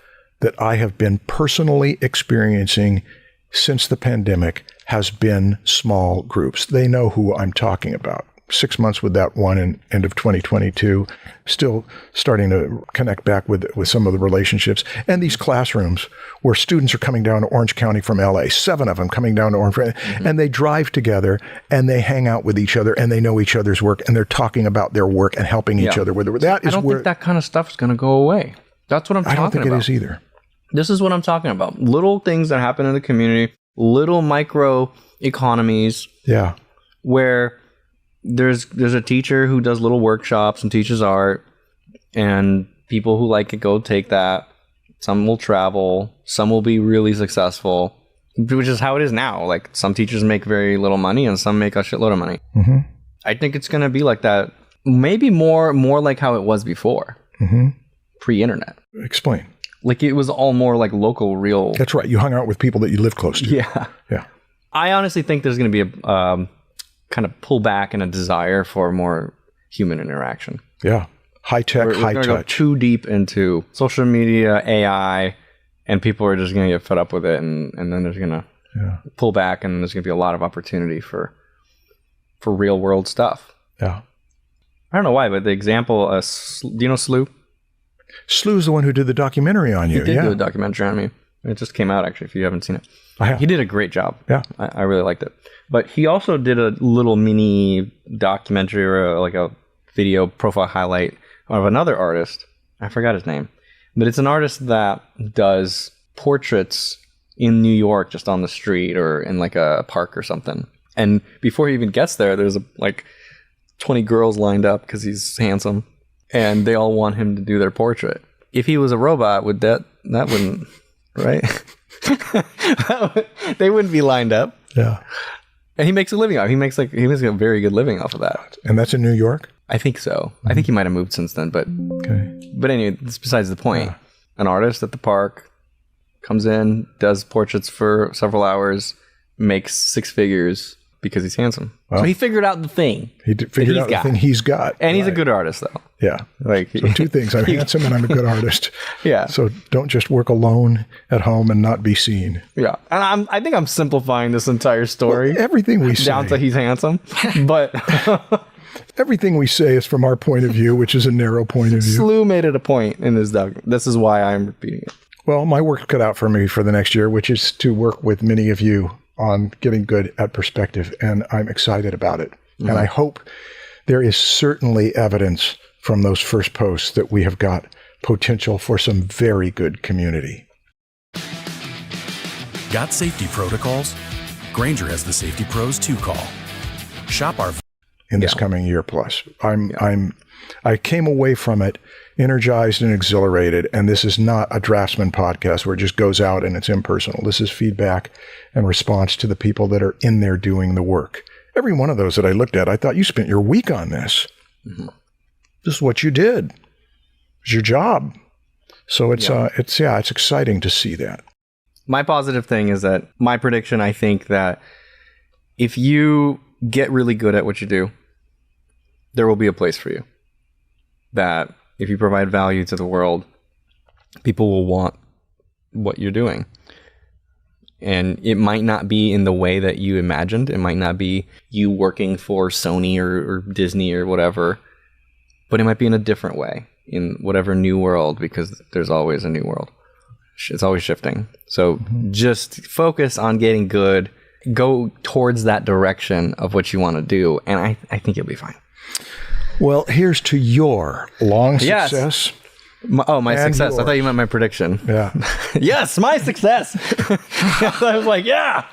that I have been personally experiencing since the pandemic has been small groups. They know who I'm talking about. 6 months with that one in end of 2022, still starting to connect back with some of the relationships. And these classrooms where students are coming down to Orange County from LA, 7 of them coming down to Orange, and they drive together and they hang out with each other and they know each other's work and they're talking about their work and helping each other with it. That is I don't where think that kind of stuff is going to go away. That's what I'm talking about. I don't think it is either. This is what I'm talking about. Little things that happen in the community, little micro economies. Yeah. Where there's a teacher who does little workshops and teaches art, and people who like it go take that. Some will travel, some will be really successful, which is how it is now. Like, some teachers make very little money and some make a shitload of money. Mm-hmm. I think it's going to be like that, maybe more like how it was before, pre-internet. Explain. Like, it was all more like local, real. That's right. You hung out with people that you live close to. Yeah. I honestly think there's going to be a kind of pullback and a desire for more human interaction. Yeah. High tech, high touch. Go too deep into social media, AI, and people are just going to get fed up with it, and then there's going to pull back, and there's going to be a lot of opportunity for real world stuff. Yeah. I don't know why, but the example, do you know Slew? Slew's the one who did the documentary on you. He did do a documentary on me. It just came out, actually, if you haven't seen it. He did a great job. Yeah. I really liked it. But he also did a little mini documentary, or like a video profile highlight of another artist. I forgot his name. But it's an artist that does portraits in New York, just on the street or in like a park or something. And before he even gets there, there's like 20 girls lined up because he's handsome. And they all want him to do their portrait. If he was a robot, would that wouldn't, right? They wouldn't be lined up. Yeah. And he makes a living off. He makes a very good living off of that. And that's in New York? I think so. I think he might have moved since then, but anyway, that's besides the point. An artist at the park comes in, does portraits for several hours, makes 6 figures because he's handsome. Well, so he figured out the thing. He figured out the thing he's got. And he's a good artist, though. Yeah. Like, so 2 things. I'm handsome and I'm a good artist. Yeah. So don't just work alone at home and not be seen. Yeah. And I think I'm simplifying this entire story. Well, everything we say. Down to he's handsome. But everything we say is from our point of view, which is a narrow point of view. Slew made it a point in his document. This is why I'm repeating it. Well, my work cut out for me for the next year, which is to work with many of you on getting good at perspective. And I'm excited about it. Mm-hmm. And I hope there is certainly evidence from those first posts that we have got potential for some very good community. Got safety protocols? Grainger has the safety pros to call. Shop our in this coming year plus. I came away from it energized and exhilarated, and this is not a Draftsman podcast where it just goes out and it's impersonal. This is feedback and response to the people that are in there doing the work. Every one of those that I looked at, I thought, you spent your week on this. Mm-hmm. This is what you did. It's your job. So it's exciting to see that. My positive thing is that my prediction, I think that if you get really good at what you do, there will be a place for you. That if you provide value to the world, people will want what you're doing. And it might not be in the way that you imagined. It might not be you working for Sony or Disney or whatever, but it might be in a different way, in whatever new world, because there's always a new world. It's always shifting. So just focus on getting good, go towards that direction of what you want to do, and I think you'll be fine. Well, here's to your long success. Yes. My success. Yours. I thought you meant my prediction. Yeah. Yes, my success. I was like, yeah.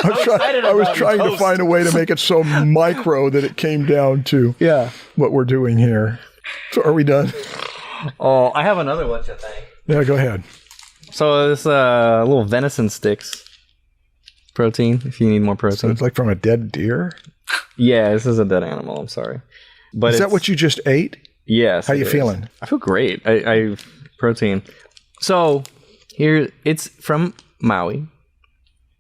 I was trying to find a way to make it so micro that it came down to what we're doing here. So are we done? Oh, I have another one, you think. Yeah, go ahead. So this little venison sticks. Protein, if you need more protein. So it's like from a dead deer? Yeah, this is a dead animal. I'm sorry. But is that what you just ate? Yes. How you feeling? I feel great. I protein. So here, it's from Maui.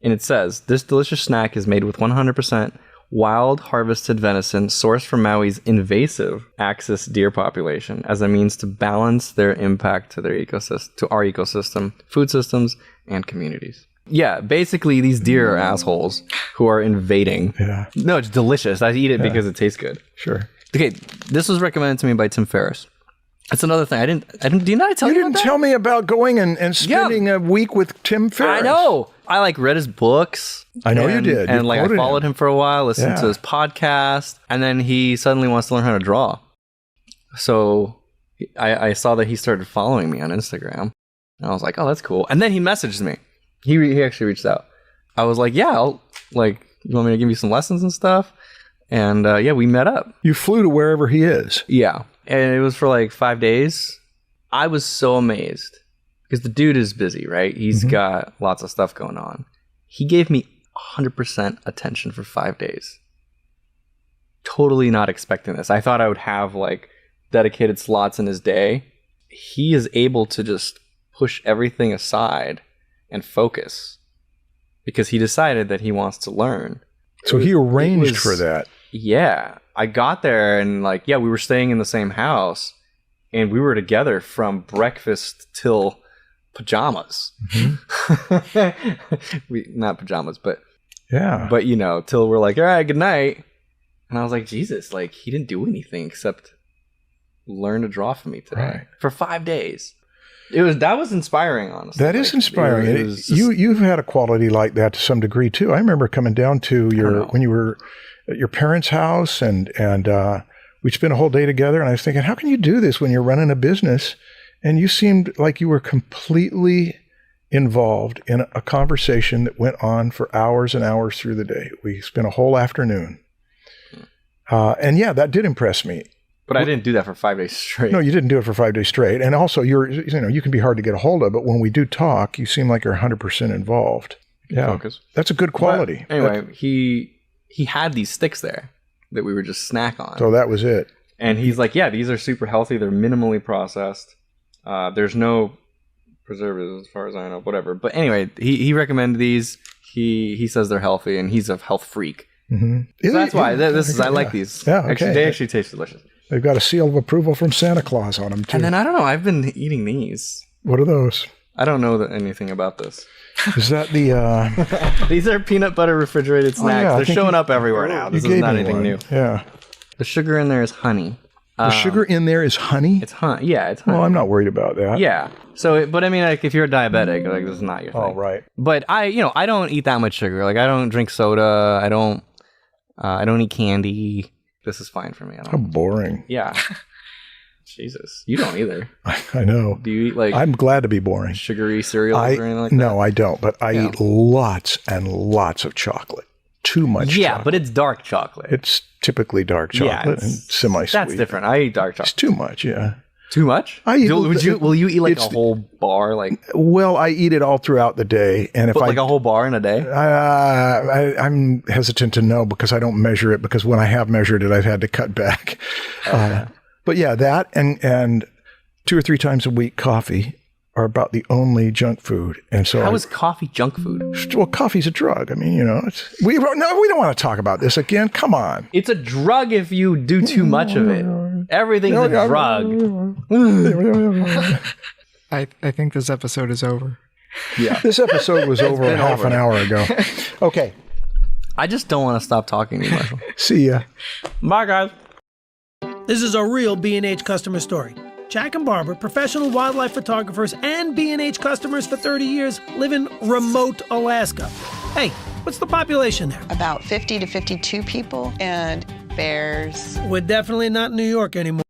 And it says, this delicious snack is made with 100% wild harvested venison sourced from Maui's invasive axis deer population as a means to balance their impact to their ecosystem, to our ecosystem, food systems, and communities. Yeah, basically these deer are assholes who are invading. Yeah. No, it's delicious. I eat it because it tastes good. Sure. Okay, this was recommended to me by Tim Ferriss. That's another thing. I didn't. Did I tell you? You didn't tell me about going and spending a week with Tim Ferriss. I know. I read his books. I know you did. And I followed him for a while, listened to his podcast, and then he suddenly wants to learn how to draw. So I saw that he started following me on Instagram, and I was like, oh, that's cool. And then he messaged me. He actually reached out. I was like, yeah, you want me to give you some lessons and stuff? And we met up. You flew to wherever he is. Yeah. And it was for 5 days. I was so amazed because the dude is busy, right? He's got lots of stuff going on. He gave me 100% attention for 5 days. Totally not expecting this. I thought I would have dedicated slots in his day. He is able to just push everything aside and focus because he decided that he wants to learn. So he arranged for that. Yeah. I got there and we were staying in the same house and we were together from breakfast till pajamas. Not pajamas, but yeah. But till we're like, all right, good night. And I was like, Jesus, he didn't do anything except learn to draw for me today for 5 days. That was inspiring, honestly. That is inspiring. You've had a quality like that to some degree too. I remember coming down to when you were at your parents' house and we'd spent a whole day together, and I was thinking, how can you do this when you're running a business? And you seemed like you were completely involved in a conversation that went on for hours and hours through the day. We spent a whole afternoon. And that did impress me. But I didn't do that for 5 days straight. No, you didn't do it for 5 days straight. And also, you can be hard to get a hold of, but when we do talk, you seem like you're 100% involved. Yeah, focus. That's a good quality. But anyway, he had these sticks there that we would just snack on. So that was it. And he's like, yeah, these are super healthy. They're minimally processed. There's no preservatives as far as I know, whatever. But anyway, he recommended these. He says they're healthy, and he's a health freak. Mm-hmm. So that's why I like these. Yeah, okay. They actually taste delicious. They've got a seal of approval from Santa Claus on them, too. And then, I don't know, I've been eating these. What are those? I don't know anything about this. Is that the... These are peanut butter refrigerated snacks. They're showing up everywhere now. This is not anything new. Yeah. The sugar in there is honey. The sugar in there is honey? It's honey. Yeah, it's honey. Well, I'm not worried about that. Yeah. So, but I mean, if you're a diabetic, this is not your thing. Oh, right. But I don't eat that much sugar. I don't drink soda. I don't eat candy. This is fine for me. How boring. Yeah. Jesus. You don't either. I know. Do you eat I'm glad to be boring. Sugary cereals or anything like that? No, I don't. But I eat lots and lots of chocolate. Too much chocolate. But it's dark chocolate. It's typically dark chocolate and semi-sweet. That's different. I eat dark chocolate. It's too much, yeah. Too much? Will you eat a whole bar? Well, I eat it all throughout the day, and if a whole bar in a day, I'm hesitant to know because I don't measure it. Because when I have measured it, I've had to cut back. Okay. But yeah, that and 2 or 3 times a week, coffee are about the only junk food. And so, how is coffee junk food? Well, coffee's a drug. I mean, we don't want to talk about this again. Come on, it's a drug if you do too much of it. Everything's a drug. I think this episode is over. Yeah. This episode was over half an hour ago. Okay. I just don't want to stop talking to you, Marshall. See ya. Bye, guys. This is a real B&H customer story. Jack and Barbara, professional wildlife photographers and B&H customers for 30 years, live in remote Alaska. Hey, what's the population there? About 50 to 52 people and bears. We're definitely not in New York anymore.